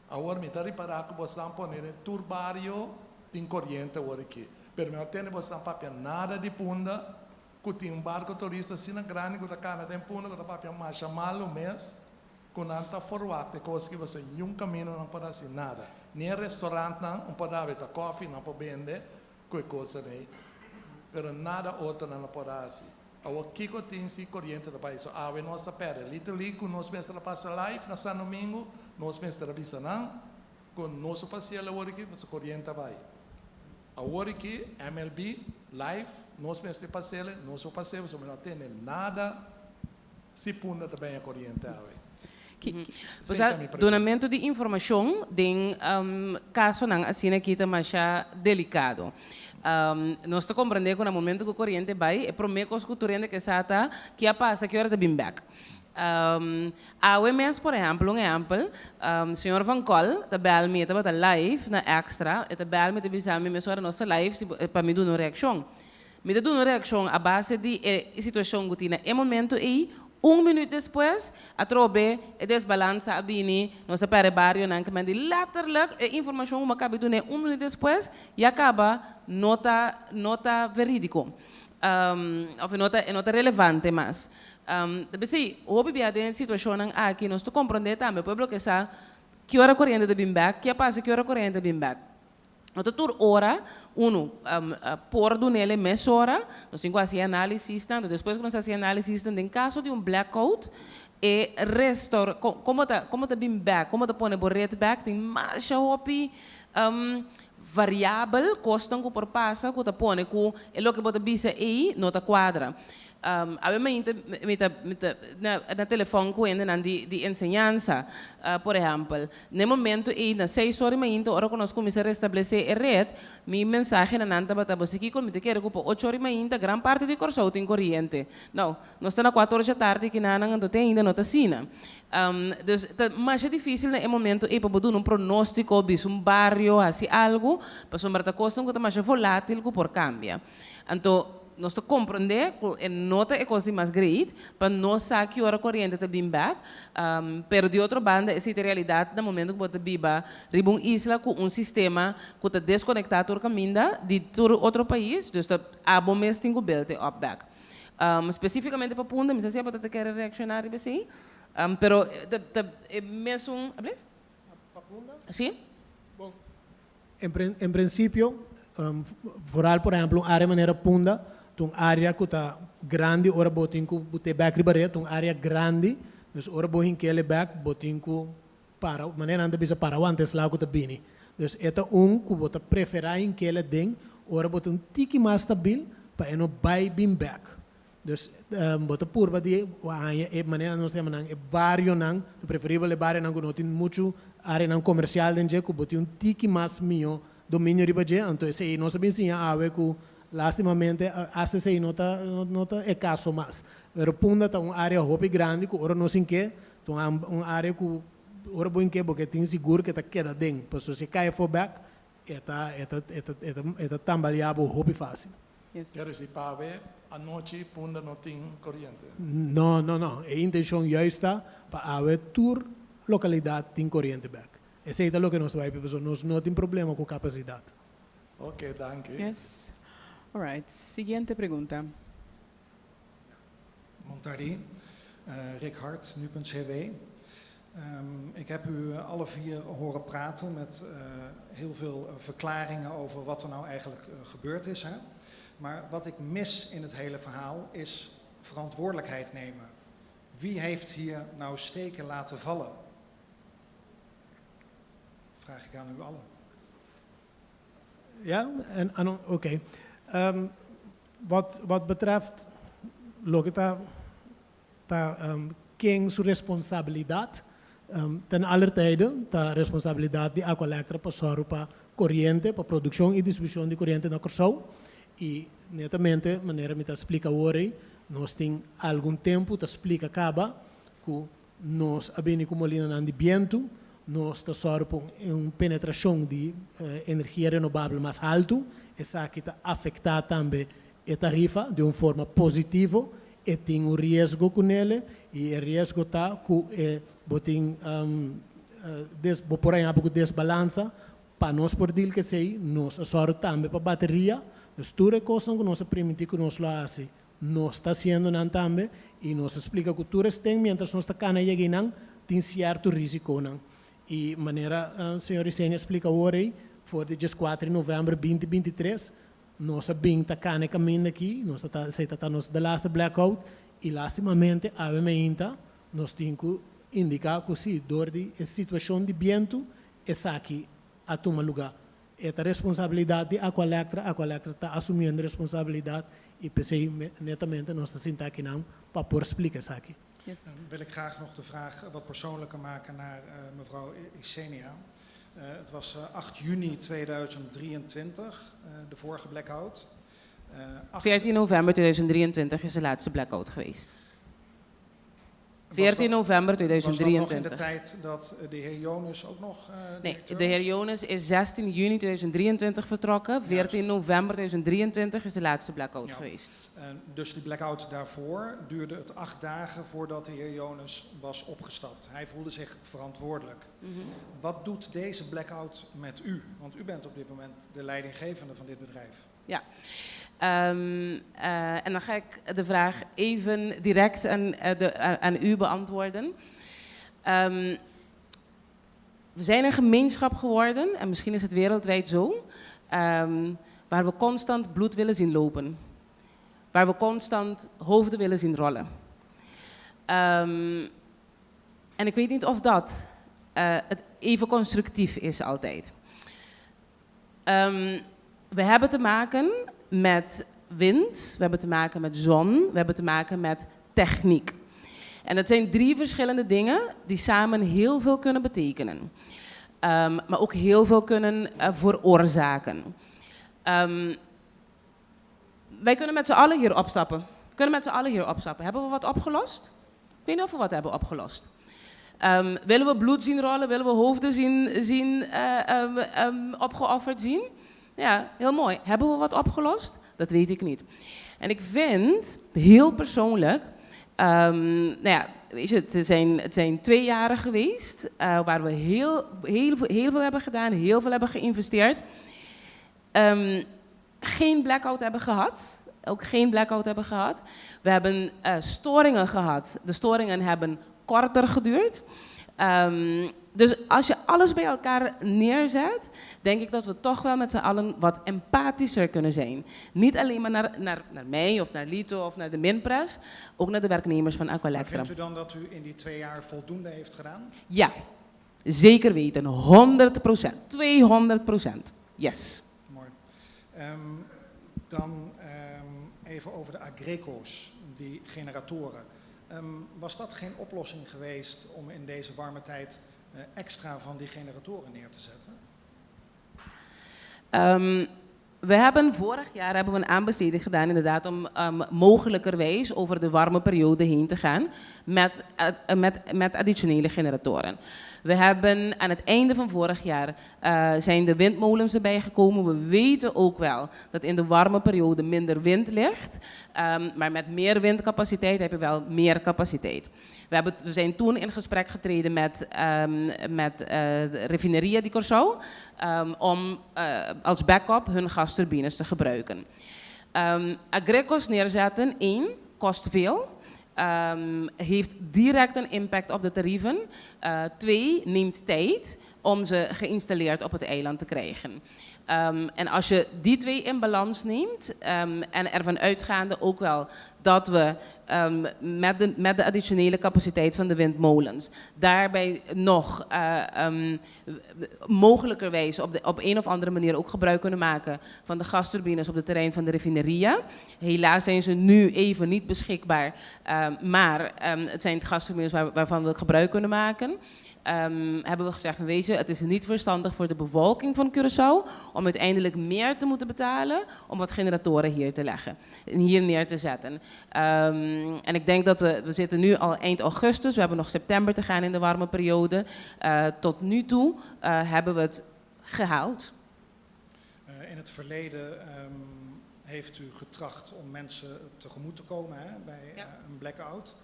Agora me está reparar que você não pode turbario tem corrente agora aqui. Pero não tem você não papia nada de punda, que tem barco turista assim na grande, que está cana tem punda, que está papia mais chamado mês, que não está forward, de coisa que você nenhum caminho não pode assim nada. Nem restaurante não pode haver coffee, não pode vender. Qualquer coisa aí, pero nada outro não pode assim. O que tem se corrente da país, a nossa pera, literally, com nós mestre passa live na São Domingo, nós mestre bisa não, com nosso passeio lá hoje que você corrente vai. A hoje que MLB live, nós mestre passeio, nosso passeio, você não tem nada, se punda também a corrente aí. Donamento de informação em caso não assim aqui está mais delicado. Nós estamos compreendendo que no momento que o corrente vai, é promete que o corrente que está que a passa que hora está bem back. A OMS, por exemplo, senhor Van Col, está bem me está live na extra, está bem me está me mesura nossa live para me dar uma reação. Me dá uma reação a base de situação que tinha. É momento aí. Minuto depois, a trobe e desbalança a bini, nossa pere barrio não que mande laterlijk a informação uma cabe do né minuto depois e acaba nota verídico, ou nota relevante mas, deve ser houve bem a situação aqui nós tu compreender também pueblo que sa que hora corrente de bim back, que passa que hora corrente de bim back. Então, toda hora, por do nele, mês hora, nós temos que fazer análise, depois que nós fazemos análise, em caso de blackout, e restore, como está bem back, como está põe por red back, tem mais hopi variável, custa que por passa, que está põe, que é o que você bisa aí, não está quadra. Na telefone com ele de ensinança, por exemplo, no momento e na 6 horas ainda, hora que nós começamos a restabelecer a rede, minha mensagem na nanta bata você que como te quero que 8 horas ainda, grande parte de corso tem corrente. Não, nós estamos na 4 horas da tarde que não tem ainda não está sina. Então, mais é difícil no momento e para dar pronóstico, bis barrio, assim algo, para sombra da costa que está mais volátil que por cambia. Então nós compreendemos que nota é coisa mais grande para nós saber que a hora corrente está bem back, pero de outra banda, essa é a realidade no momento que você vive em uma isla com sistema que está desconectado do caminho de outro país, então há bom mês tem que belte up back. Especificamente para Punda, não sei se você quer reaccionar assim, pero é mesmo, Para Punda? Sim? Bom, em princípio, por exemplo, área maneira Punda, uma área que está grande, ora botin ku bute back ribaret, uma área grande, dus ora bohin que ele back botin ku para, maneira anda bisa para antes lá que tá bini. Dus eta que bota preferar em que ele den, ora botin tiki mais stabil para não vai bim back. Dus bota purba de é maneira nós temos nang é barrio nang, preferível é barrio nang não tem muito área nang comercial denje que botin tiki mais mio domínio ribaje, então esse aí nós sabemos sim a ver que lastimamente, hasta se nota é caso mais. Pero Punda está uma área hopi grande, que ora não se quer, uma área que ora bom que porque tem seguro que está queda dentro, porque se cai for back, é tambaleável hopi fácil. Quer dizer, para ver, a noite Punda não tem corrente? Não. A intenção já está para haver tour localidade tem corrente back. Esse é o que nós vai fazer, nós não tem problema com capacidade. Ok, danke. Yes. All right. Siguiente pergunta. Montardi, Rick Hart, nu.cw. Ik heb u alle 4 horen praten met heel veel verklaringen over wat er nou eigenlijk gebeurd is. Hè? Maar wat ik mis in het hele verhaal is verantwoordelijkheid nemen. Wie heeft hier nou steken laten vallen? Vraag ik aan u allen. Ja, oké. Wat betreft Logita, quem sua responsabilidade, ten aller tijden, de responsabilidade de Aqualectra para para corriente, para producción y distribución de corriente en Curaçao. Y netamente, de manera que me explica ahora, nós tem algum tempo, te explica acaba, que nós abrimos como molina de viento, nós está só com uma penetração de energia renovável mais alto, essa que está afetar também a tarifa de uma forma positiva, e tem um risco com ele, e o risco está que botem por aí um desbalança, para nós poder que sei, nós só também para bateria, nós tudo é coisa que nós permitir que nós lá assim. Nós está sendo não também e nos explica que tudo tem, mientras nós está cana e não tem certo risco não. E maneira o senhor Isenia explica hoje, for de 4 de novembro 2023, nós bem está cana caminho aqui, nós está nos da last blackout e lastimamente obviamente nós temos que indicar que se dor de situação de viento essa aqui a tomar lugar. Esta responsabilidade a Aqualectra está assumindo responsabilidade. E pensei netamente nós estamos aqui não para poder explicar isso aqui. Yes. Wil ik graag nog de vraag wat persoonlijker maken naar mevrouw Isenia. Het was 8 juni 2023, de vorige blackout. 14 november 2023 is de laatste blackout geweest. 14 november 2023. Was dat nog in de tijd dat de heer Jonas ook nog Nee, de heer Jonas is 16 juni 2023 vertrokken. 14 november 2023 is de laatste blackout geweest. Dus die blackout daarvoor duurde het 8 dagen voordat de heer Jonas was opgestapt. Hij voelde zich verantwoordelijk. Wat doet deze blackout met u? Want u bent op dit moment de leidinggevende van dit bedrijf. Ja. En dan ga ik de vraag even direct aan u beantwoorden. We zijn een gemeenschap geworden, en misschien is het wereldwijd zo, waar we constant bloed willen zien lopen. Waar we constant hoofden willen zien rollen. En ik weet niet of dat het even constructief is altijd. We hebben te maken met wind, we hebben te maken met zon, we hebben te maken met techniek. En dat zijn 3 verschillende dingen die samen heel veel kunnen betekenen. Maar ook heel veel kunnen veroorzaken. Wij kunnen met z'n allen hier opstappen. Hebben we wat opgelost? Ik weet niet of we wat hebben opgelost. Willen we bloed zien rollen? Willen we hoofden zien opgeofferd zien? Ja, heel mooi. Hebben we wat opgelost? Dat weet ik niet. En ik vind, heel persoonlijk, weet je, het zijn 2 jaren geweest waar we heel veel hebben gedaan, heel veel hebben geïnvesteerd. Geen blackout hebben gehad. Ook geen blackout hebben gehad. We hebben storingen gehad. De storingen hebben korter geduurd. Dus als je alles bij elkaar neerzet, denk ik dat we toch wel met z'n allen wat empathischer kunnen zijn. Niet alleen maar naar mij of naar Lito of naar de Minpres, ook naar de werknemers van Aqualectra. Vindt u dan dat u in die 2 jaar voldoende heeft gedaan? Ja, zeker weten. 100%. 200%. Yes. Mooi. Dan even over de Agreco's, die generatoren. Was dat geen oplossing geweest om in deze warme tijd extra van die generatoren neer te zetten? We hebben vorig jaar een aanbesteding gedaan inderdaad om mogelijkerwijs over de warme periode heen te gaan met additionele generatoren. We hebben aan het einde van vorig jaar zijn de windmolens erbij gekomen. We weten ook wel dat in de warme periode minder wind ligt, maar met meer windcapaciteit heb je wel meer capaciteit. We zijn toen in gesprek getreden met de Refineria di Curaçao om als backup hun gasturbines te gebruiken. Agreco's neerzetten, 1, kost veel. Heeft direct een impact op de tarieven. 2, neemt tijd om ze geïnstalleerd op het eiland te krijgen. En als je die twee in balans neemt en ervan uitgaande ook wel dat we met de additionele capaciteit van de windmolens daarbij nog mogelijkerwijs op een of andere manier ook gebruik kunnen maken van de gasturbines op het terrein van de raffineria. Helaas zijn ze nu even niet beschikbaar, maar het zijn gasturbines waarvan we gebruik kunnen maken. Hebben we gezegd, weet je, het is niet verstandig voor de bevolking van Curaçao om uiteindelijk meer te moeten betalen om wat generatoren hier te leggen en hier neer te zetten. En ik denk dat we zitten nu al eind augustus, we hebben nog september te gaan in de warme periode. Tot nu toe hebben we het gehaald. In het verleden heeft u getracht om mensen tegemoet te komen bij een blackout.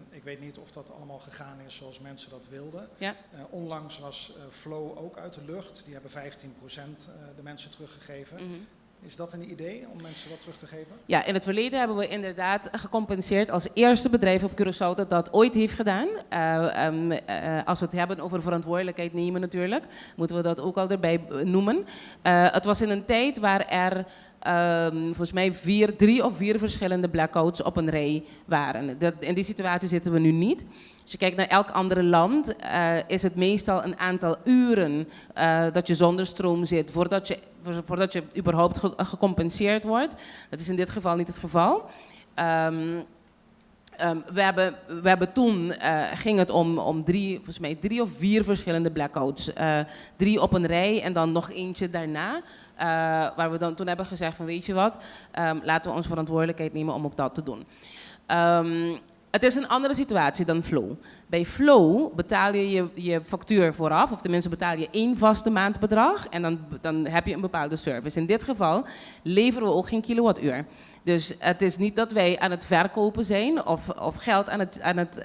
Ik weet niet of dat allemaal gegaan is zoals mensen dat wilden. Ja. Onlangs was Flow ook uit de lucht. Die hebben 15% de mensen teruggegeven. Is dat een idee om mensen wat terug te geven? Ja, in het verleden hebben we inderdaad gecompenseerd als eerste bedrijf op Curaçao dat dat ooit heeft gedaan. Als we het hebben over verantwoordelijkheid nemen natuurlijk, moeten we dat ook al erbij noemen. Het was in een tijd waar er volgens mij 3 of 4 verschillende blackouts op een rij waren. In die situatie zitten we nu niet. Als je kijkt naar elk ander land, is het meestal een aantal uren dat je zonder stroom zit voordat je überhaupt gecompenseerd wordt. Dat is in dit geval niet het geval. We hebben toen, ging het om 3 of 4 verschillende blackouts. 3 op een rij en dan nog eentje daarna. Waar we dan toen hebben gezegd van weet je wat, laten we onze verantwoordelijkheid nemen om ook dat te doen. Het is een andere situatie dan Flow. Bij Flow betaal je je factuur vooraf, of tenminste betaal je 1 vaste maandbedrag en dan heb je een bepaalde service. In dit geval leveren we ook geen kilowattuur. Dus het is niet dat wij aan het verkopen zijn of geld aan het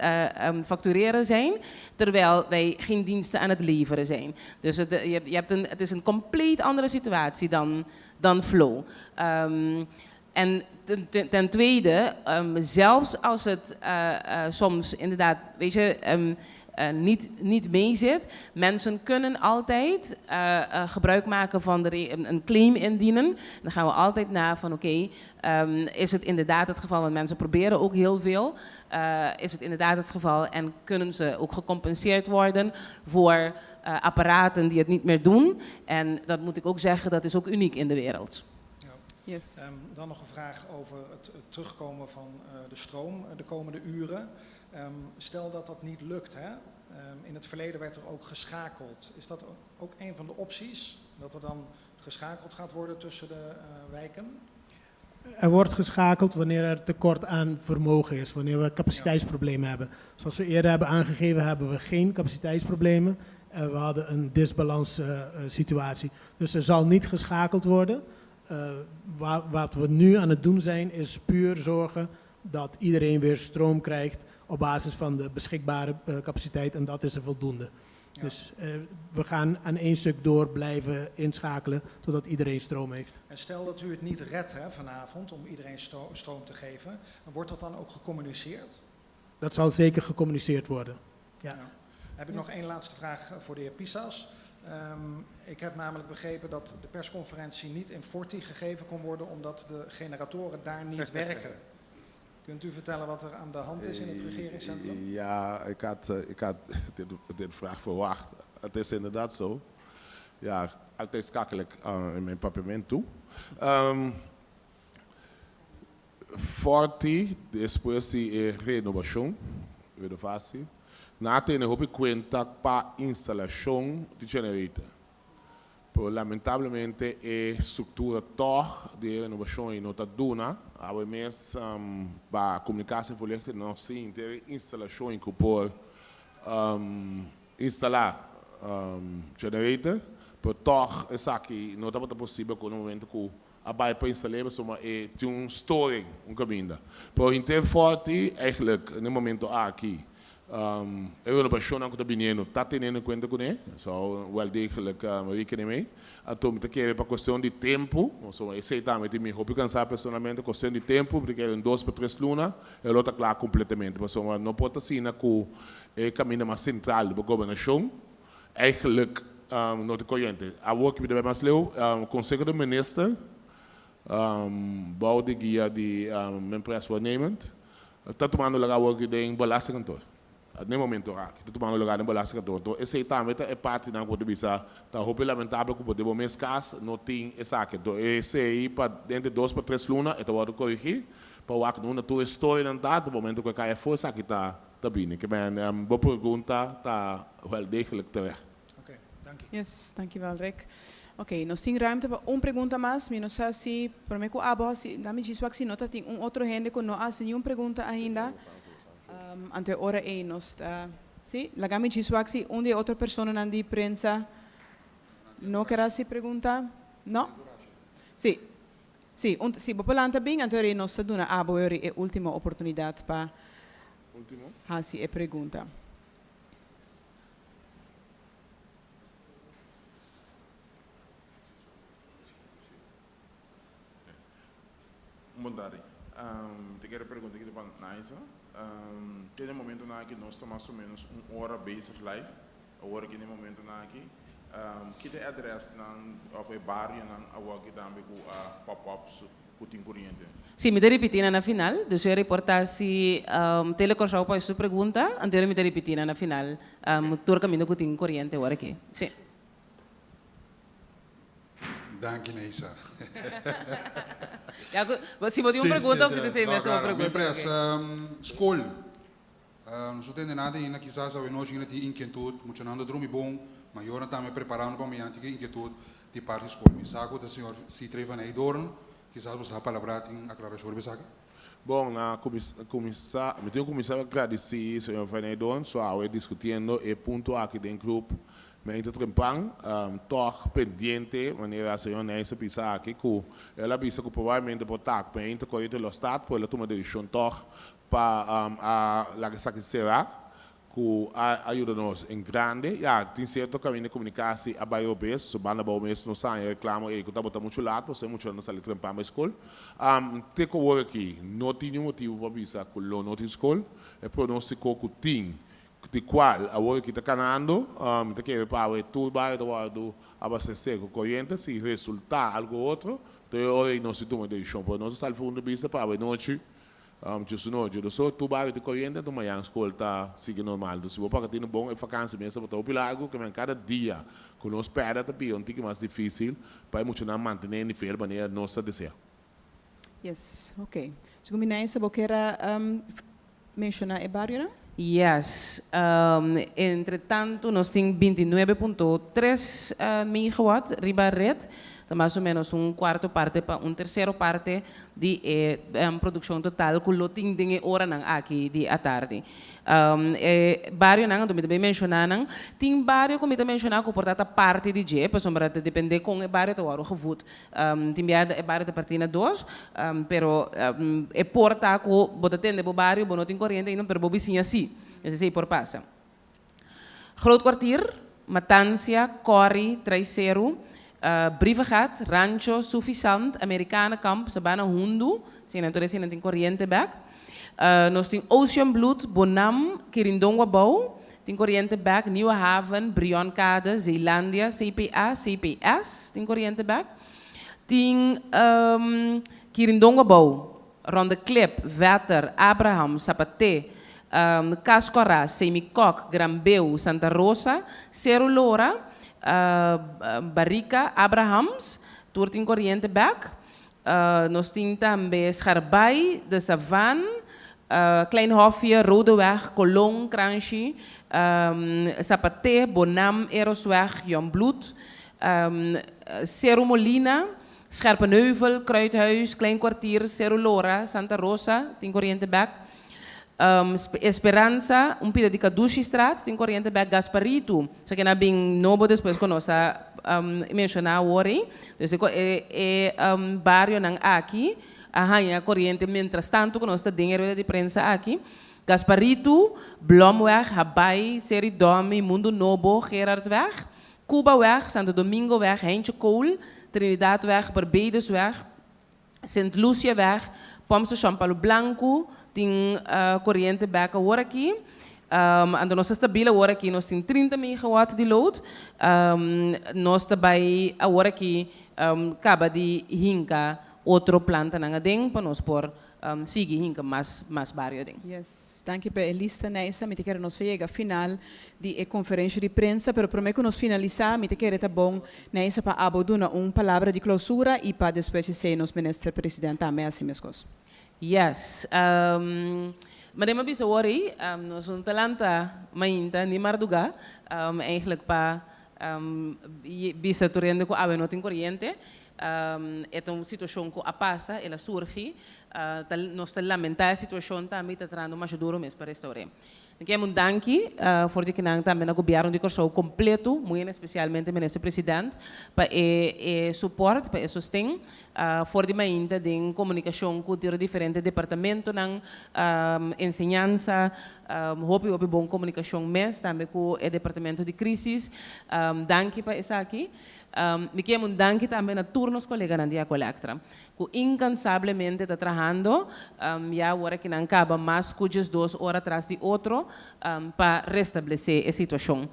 factureren zijn, terwijl wij geen diensten aan het leveren zijn. Dus het is een compleet andere situatie dan Flow. En ten tweede, zelfs als het soms inderdaad, weet je, niet mee zit, mensen kunnen altijd gebruik maken van een claim indienen. Dan gaan we altijd na van oké, is het inderdaad het geval, want mensen proberen ook heel veel. Is het inderdaad het geval en kunnen ze ook gecompenseerd worden voor apparaten die het niet meer doen. En dat moet ik ook zeggen, dat is ook uniek in de wereld. Yes. Dan nog een vraag over het terugkomen van de stroom de komende uren. Stel dat dat niet lukt, hè? In het verleden werd er ook geschakeld. Is dat ook een van de opties? Dat er dan geschakeld gaat worden tussen de wijken? Er wordt geschakeld wanneer er tekort aan vermogen is, wanneer we capaciteitsproblemen hebben. Zoals we eerder hebben aangegeven, hebben we geen capaciteitsproblemen. We hadden een disbalans situatie. Dus er zal niet geschakeld worden. Wat we nu aan het doen zijn, is puur zorgen dat iedereen weer stroom krijgt op basis van de beschikbare capaciteit en dat is er voldoende. Ja. Dus we gaan aan 1 stuk door blijven inschakelen totdat iedereen stroom heeft. En stel dat u het niet redt vanavond om iedereen stroom te geven, wordt dat dan ook gecommuniceerd? Dat zal zeker gecommuniceerd worden. Ja. Heb ik nog 1 laatste vraag voor de heer Pisas. Ik heb namelijk begrepen dat de persconferentie niet in Forti gegeven kon worden omdat de generatoren daar niet werken. Kunt u vertellen wat er aan de hand is in het regeringscentrum? Ja, ik had dit vraag verwacht. Het is inderdaad zo. Ja, altijd schakel ik in mijn papierment toe. Forti, depois de renovação, renovatie. Na tem hope conta para instalação de generator. Lamentavelmente a estrutura toch de renovação não está dona. Há mais para comunicação volledig não se inteira instalação que por instalar generator. Por toch é aqui não está possível com o momento que a bij para installeren, maar tem storing, caminho. Por inteiro forte, eigenlijk no momento aqui. Eu não baixo não que menino está tendo em conta com ele, só wel degelijk rekening mee. Então, te quero para questão de tempo, so eu sei também que me hobby cansar personalmente questão de tempo, porque em 2 para 3 lunas, eu está claro completamente, mas não pode assim na que é caminho mais central da governação, eigenlijk no te corriente. A work with the Masleu, Consejo do Minister, bouw de guia de empresa waarnemend, está tomando lugar work de belastingkantoor. No momento aqui, está tomando lugar de belastingkantoor. Então, esse também é parte da coisa de bisa, tá roupa lamentável que podemos mescas, não tem essa aqui. Então, esse aí para dentro de 2 para 3 lunas, então vou corrigir, para o acto na tua história não tá, no momento que cai força aqui tá bem. Que bem, boa pergunta, tá wel degelijk terecht. Oké, dank je. Yes, dankjewel Rick. Oké, nós temos ruimte para uma pergunta mais, mas não sei se, para mim, dá-me disso que se nota, tem outro gente que não faz nenhuma pergunta ainda. Ante hora 1, nós está, sim? Lagame disso que onde outra pessoa na de prensa não quer se perguntar? Não? Sim. Sim, se você planta bem, então nós está dando a última oportunidade para fazer a pergunta. Mondari, te quero perguntar aqui para Naisa. Tem um momento na que nós estamos mais ou menos 1 hora basic live, agora que no momento na que que tem adresse na o bairro na agora que também com pop-ups com tem corrente. Sim, me repetir na final, deixa eu reportar se telecorreu para sua pergunta, anterior me repetir na final, todo caminho com tem corrente agora aqui. Sim. Dank Naisa. Se você tem uma pergunta, você tem mesmo uma pergunta. Empresa, escola. Nós não temos nada ainda, quizás a nós ainda tem inquietude, muito nada dorme bom, mas eu estamos preparando para amanhã tem inquietude de parte da escola. Me saco da senhor se treva na Idorn, quizás você a palavra tem aclaração de saco. Bom, na comissão, me tenho começado a agradecer ao senhor Fernando, só discutindo e ponto aqui dentro do grupo. Me ainda trempang, toch pendiente, maneira a senhora Neisa pensar aqui que ela pensa que provavelmente por estar me ainda correndo o estado, por ela tomar decisão toch para a que será que ajuda-nos em grande, já tem certo caminho de comunicação a bairro bes, so banda bom mês não sai reclamo e que tá botando muito lado, você muito não sai trempar mais escola. Te que o aqui, não tem nenhum motivo para pensar que lo não tem escola, é prognóstico que tem de qual agora que está canando, te quero para tudo vai do abastecer com corrente, se resultar algo outro, então hoje não se toma decisão, por nós está fundo de vista para a noite, just noite, do só tudo vai de corrente, então amanhã a escola está seguindo normal, se você para ter um bom vacância mesmo, para o pilago que cada dia que nós espera também um pouco mais difícil para muito não manter nem de maneira nossa desejo. Yes, ok. Segundo mim, você quer mencionar o barrio? Yes. Entretanto, nós temos 29.3 megawatts riba rede, mais ou menos quarto parte para terceiro parte de produção total que lo tem de hora nang aqui de à tarde. Barrio nang do me também mencionar nang tem barrio como também mencionar que portata parte de je, pessoal para depender com o barrio to aro gevoed. Tem barrio de partina 2, pero é porta que bota tende bo barrio, bo não tem corrente ainda, pero bo vizinha assim. Esse sei por passa. Groot Kwartier, Matanzia, Corrie, Traiceru, Brievengat, Rancho, Suffisant, Americana Camp, Sabana Hundu, sem natureza não tem corrente back. Nós temos Ocean Blood, Bonam, Quirindonga Bou, tem corrente back, Nieuwe Haven, Brionkade, Zeelandia, CPA, CPS, tem corrente back. Tem Quirindonga Bou, Ronde Clip, Vetter, Abraham, Sapate, Cascora, Semicok, Grambeu, Santa Rosa, Cerro Lora, Barrica, Abrahams, Toerting Corriente Back. Nós temos também Scharbay, de Savan, Kleinhofje, Rodeweg, Colon, Cranchy, Sapate, Bonam, Erosweg, Jonbloed, Cerro Molina, Scherpenheuvel, Kruidhuis, Klein Kwartier, Cerro Lora, Santa Rosa, tem Corriente Back. Esperança, pida de Caduchistraat, tem corrente back Gasparito, só que na bem novo depois conosco mencionar hoje, então barrio nang aqui, a corrente mientras tanto conosco dinheiro de prensa aqui, Gasparito, Blomweg, Habai, Seridome, Mundo Novo, Gerardweg, Cubaweg, Santo Domingoweg, Heintje Kool, Trinidadweg, Barbadesweg, Sint Luciaweg, Pomstation Palo Blanco, tem corrente back agora aqui, ando nós estabile agora aqui nós tem 30 megawatt de load. Nós também agora aqui acaba de hinca outro planta na ding para nós por seguir hinca mais barrio ding. Yes, danke per lista nessa, mi te quero nós chega final de conferência de prensa, pero prometo que nós finalizar, mi te quero tá bom nessa para abordar palavra de clausura e para depois ser nos ministro presidente também assim mescos. Yes. Madema bisa worry, nós não talanta mainta ni marduga, eigenlijk para bisa turende ko awe notin corriente. É uma situação que a passa, ela surge, nós lamentamos a situação também, está trazendo mais duro mesmo para restaurar. Queremos danke voor de que também o governo de Corsou completo, muito especialmente o ministro presidente, para o suporte, para o sustento, for de ainda de comunicação com os diferentes departamentos, ensinança, houve boa comunicação mesmo, também com o departamento de crise, danke para isso aqui. Me quero danke também a todos os colegas na Dia Colectra, que incansavelmente está trabalhando, já agora que não acaba mais que 2 horas atrás de outro, para restabelecer a situação.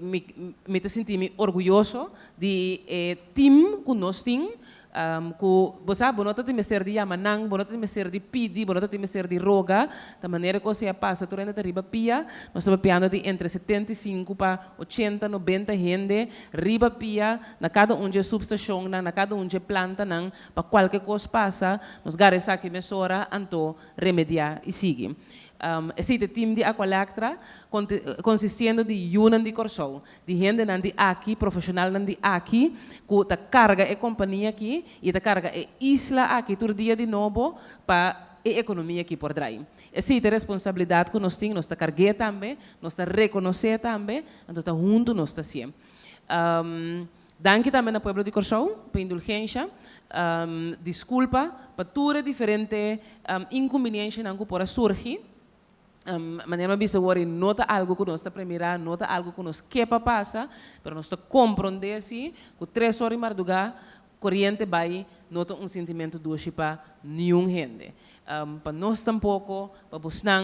Me sinto orgulhoso de time que nós temos, que você não tem ser de yamanang, não tem ser de pidi, não tem ser de roga, da maneira que você passa, tu ainda riba pia, nós estamos piando de entre 75 para 80, 90 gente, riba pia, na cada de subestação, na cada de planta, para qualquer coisa passa, nós garres aqui mesora, anto remediar e seguir. Esse time de Aqualectra consistindo de Yunan de Corsou, de gente de aqui, profissional de aqui, que carga a companhia aqui e carga a isla aqui, todo dia de novo, para a economia aqui por trás. Essa é a responsabilidade que nós temos, nós carregar também, nós reconhecer também, então junto nós está sempre. Danke também ao povo de Corsou, pela indulgência, desculpa, para todas as diferentes inconveniências que podem surgir. Maneira bisa worry nota algo que nós está primeira, nota algo que nós quepa passa, pero nós está compreender assim, que 3 horas marduga, corrente vai nota sentimento doce para nenhum gente. Para nós tampouco, para buscar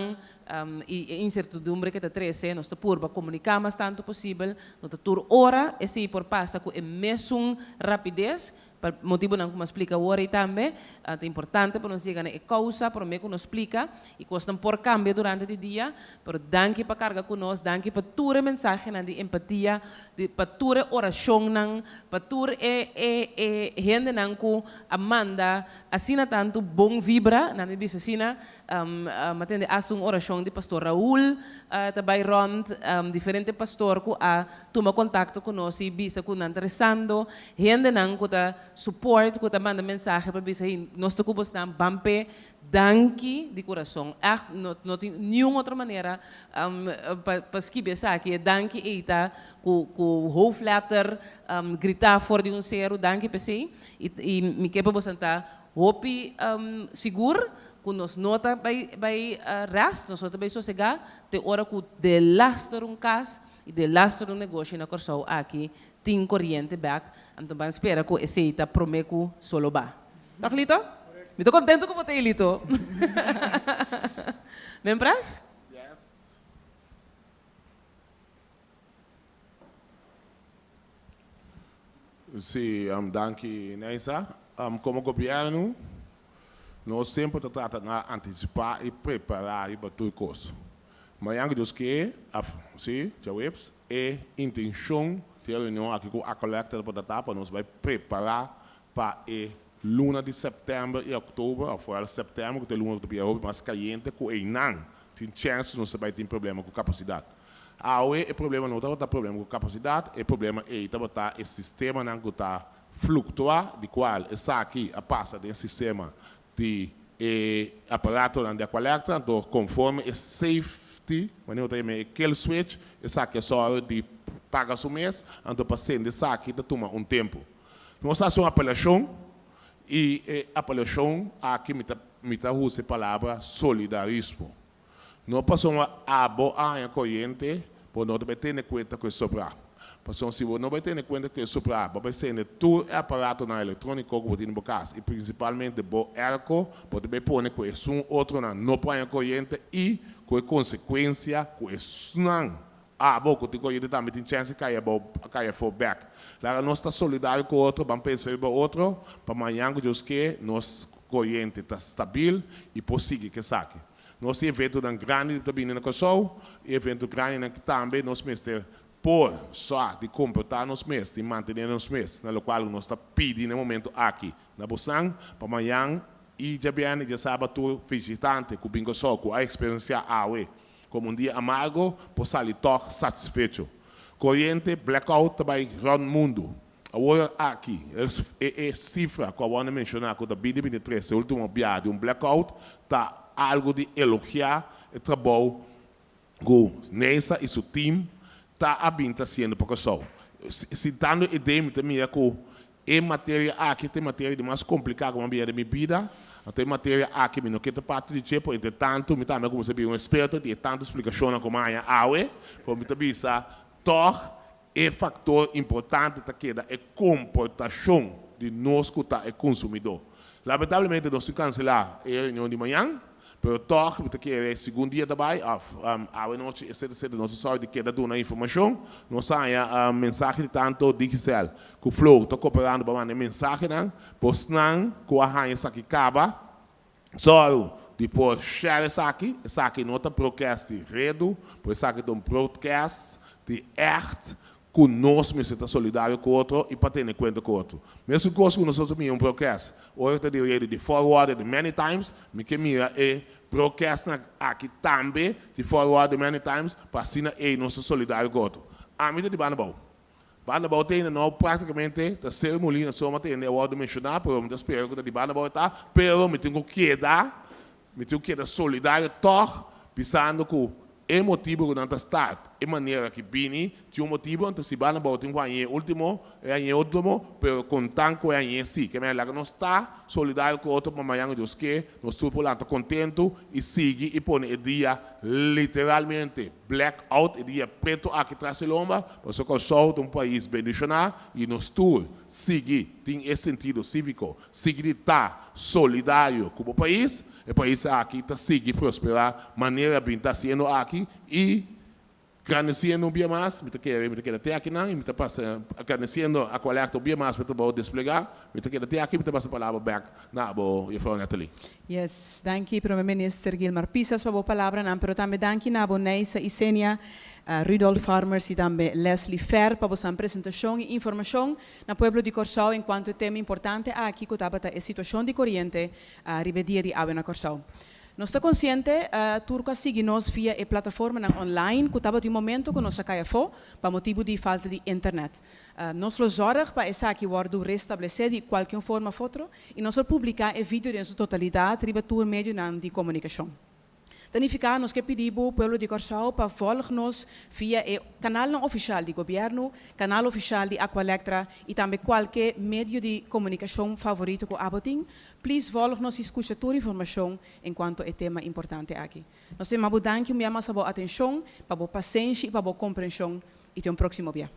e incertidumbre que está 13, nós está por para comunicar mais tanto possível, nós está tur hora, esse por passa com a mesma rapidez. Por motivo não como explica hoje também, é importante para nós chegar a causa, para mim que nos explica e costam por cambio durante o dia, pero danke para carga conosco, danke para tua mensagem de empatia, para tua oração, para tua gente que amanda, assim tanto bom vibra, na minha bisa sina, matende asung oração de pastor Raul, também rond, diferente pastor que toma contato conosco e bisa que não interessando, gente que support, que manda mensagem para dizer, nós estamos na bampe, danke de coração. Não tem nenhuma outra maneira para escrever isso aqui. Danke eita, com o hoofdletter, gritar fora de zero, danke para si. E me quer para você estar, hope seguro, que nós nota vai rest, nós nota vai sossegar, te hora que de lastar caso e de lastar negócio na Corsou aqui, tem corrente back, então vamos esperar que esse está prometo solo ba. Tá Lito? Me estou contente com você, Lito. Membras? Yes. Sim, danke, Neisa. Como governo, nós sempre tratamos de antecipar e preparar para tudo coisa. Mas eu acho que, sim, já vemos, é intenção de reunião aqui com a coleta para tratar, nós vai preparar para a luna de setembro e outubro, ou fora setembro, que é a luna do mais caliente, com o não tem chance nós vai ter problema com capacidade. Aí o problema não está problema com capacidade, o problema é está o sistema não está flutuar, de qual essa aqui a passa do sistema de aparato de coleta, então conforme é safety, mas não tem aquele switch, essa aqui é só de paga o mês, então o paciente aqui toma tempo. Nós fazemos uma apelação e a apelação aqui me usa a palavra solidarismo. Nós passamos a boa corrente, por não ter em conta que sobrar. Porque se você não ter em conta que sobrar, você ser todo aparato eletrônico que você tem em casa, e principalmente o ERCO, você pode pôr que um outro não põe corrente e com consequência, com snang. Pouco te conhece também tem chance que caia for back. Lá nós está solidário com o outro, vamos pensar no outro, para amanhã que nós corrente está estável e possível que saque. Nós evento um grande também na Kosovo, evento grande também nós mesmos por só de comportar nós mesmos, de manter nós mesmos, na qual nós está pedindo no momento aqui na Busan, para amanhã e já bem já sabe tu visitante que bingo só com a experiência awe como dia amargo por sair toch satisfeito. Corrente blackout também no mundo. Agora aqui, é cifra que eu vou mencionar que o 2023, o último dia de blackout, está algo de elogiar o trabalho que Neisa e seu time está sendo para o Kosovo. Citando a ideia também que é matéria aqui, tem matéria mais complicada como a minha vida, tem matéria aqui, não quero parte de tipo, entretanto, eu também como se um experto, tem tanta explicação como a AUE, para me também é fator importante que é a comportação de nós que é consumidor. Lamentavelmente, nós cancelar a reunião de manhã, mas toch, que é o segundo dia também, a noite, cedo, nós só de que dar uma informação, nós a mensagem tanto digital, que o Flow está cooperando para mandar mensagem, pois não, que a rainha aqui acaba, só depois share essa aqui não está broadcast de rede, pois essa aqui é um broadcast de echt, que nós mesmos estamos solidários com o outro e para ter em conta com o outro. Mesmo que nós também um broadcast, hoje está de rede de forward de many times, me que mira é broadcast aqui também de forward de many times para assim é nós solidários com o outro. A mim de Banabau. Banabau tem não praticamente da cerimônia só mas tem o ordem de mencionar, pero me espero que de Banabau está, pero me tenho que dar solidário toch pensando que é motivo que não está é maneira que bini tinha um motivo então se vai na boa tem último pero com tanto é sim que melhor não está solidário com outro amanhã Deus que nós estamos lá contento e sigue e põe o dia literalmente blackout o dia preto aqui traz a lomba porque o sol de um país bendicionado e nós tour sigue tem esse sentido cívico sigue estar solidário com o país aqui está seguindo prosperar, maneira bem está sendo aqui e agradecendo um dia mais, me quero até aqui não, me passa agradecendo a coleta um dia mais para o desplegar, me quero até aqui, me passa a palavra back na boa e falar Nathalie. Yes, danke Primeiro-Ministro Gilmar Pisas para a palavra, não, pero também danke na boa Neisa e Senia. Rudolf Farmers e também Leslie Fer para a apresentação e informação no pueblo de Corsau enquanto tema importante aqui que estava a situação de corrente a ribedia de água na Corsau. Nós estamos conscientes turca sigue-nos via a plataforma online que estava de momento que nós caia fora para motivo de falta de internet. Nós zorg para essa que guardo restabelecer de qualquer forma foto e nós publicar o vídeo em sua totalidade riba tour meio de comunicação. Danificar nos que pedimos ao povo de Corsau para folgar-nos via o canal não oficial do governo, canal oficial de Aqualectra e também qualquer meio de comunicação favorito que abotim. Please folgar-nos e escuta toda a informação enquanto é tema importante aqui. Nós temos muito danke, muito mais a boa atenção, para a boa paciência e para a boa compreensão e até um próximo dia.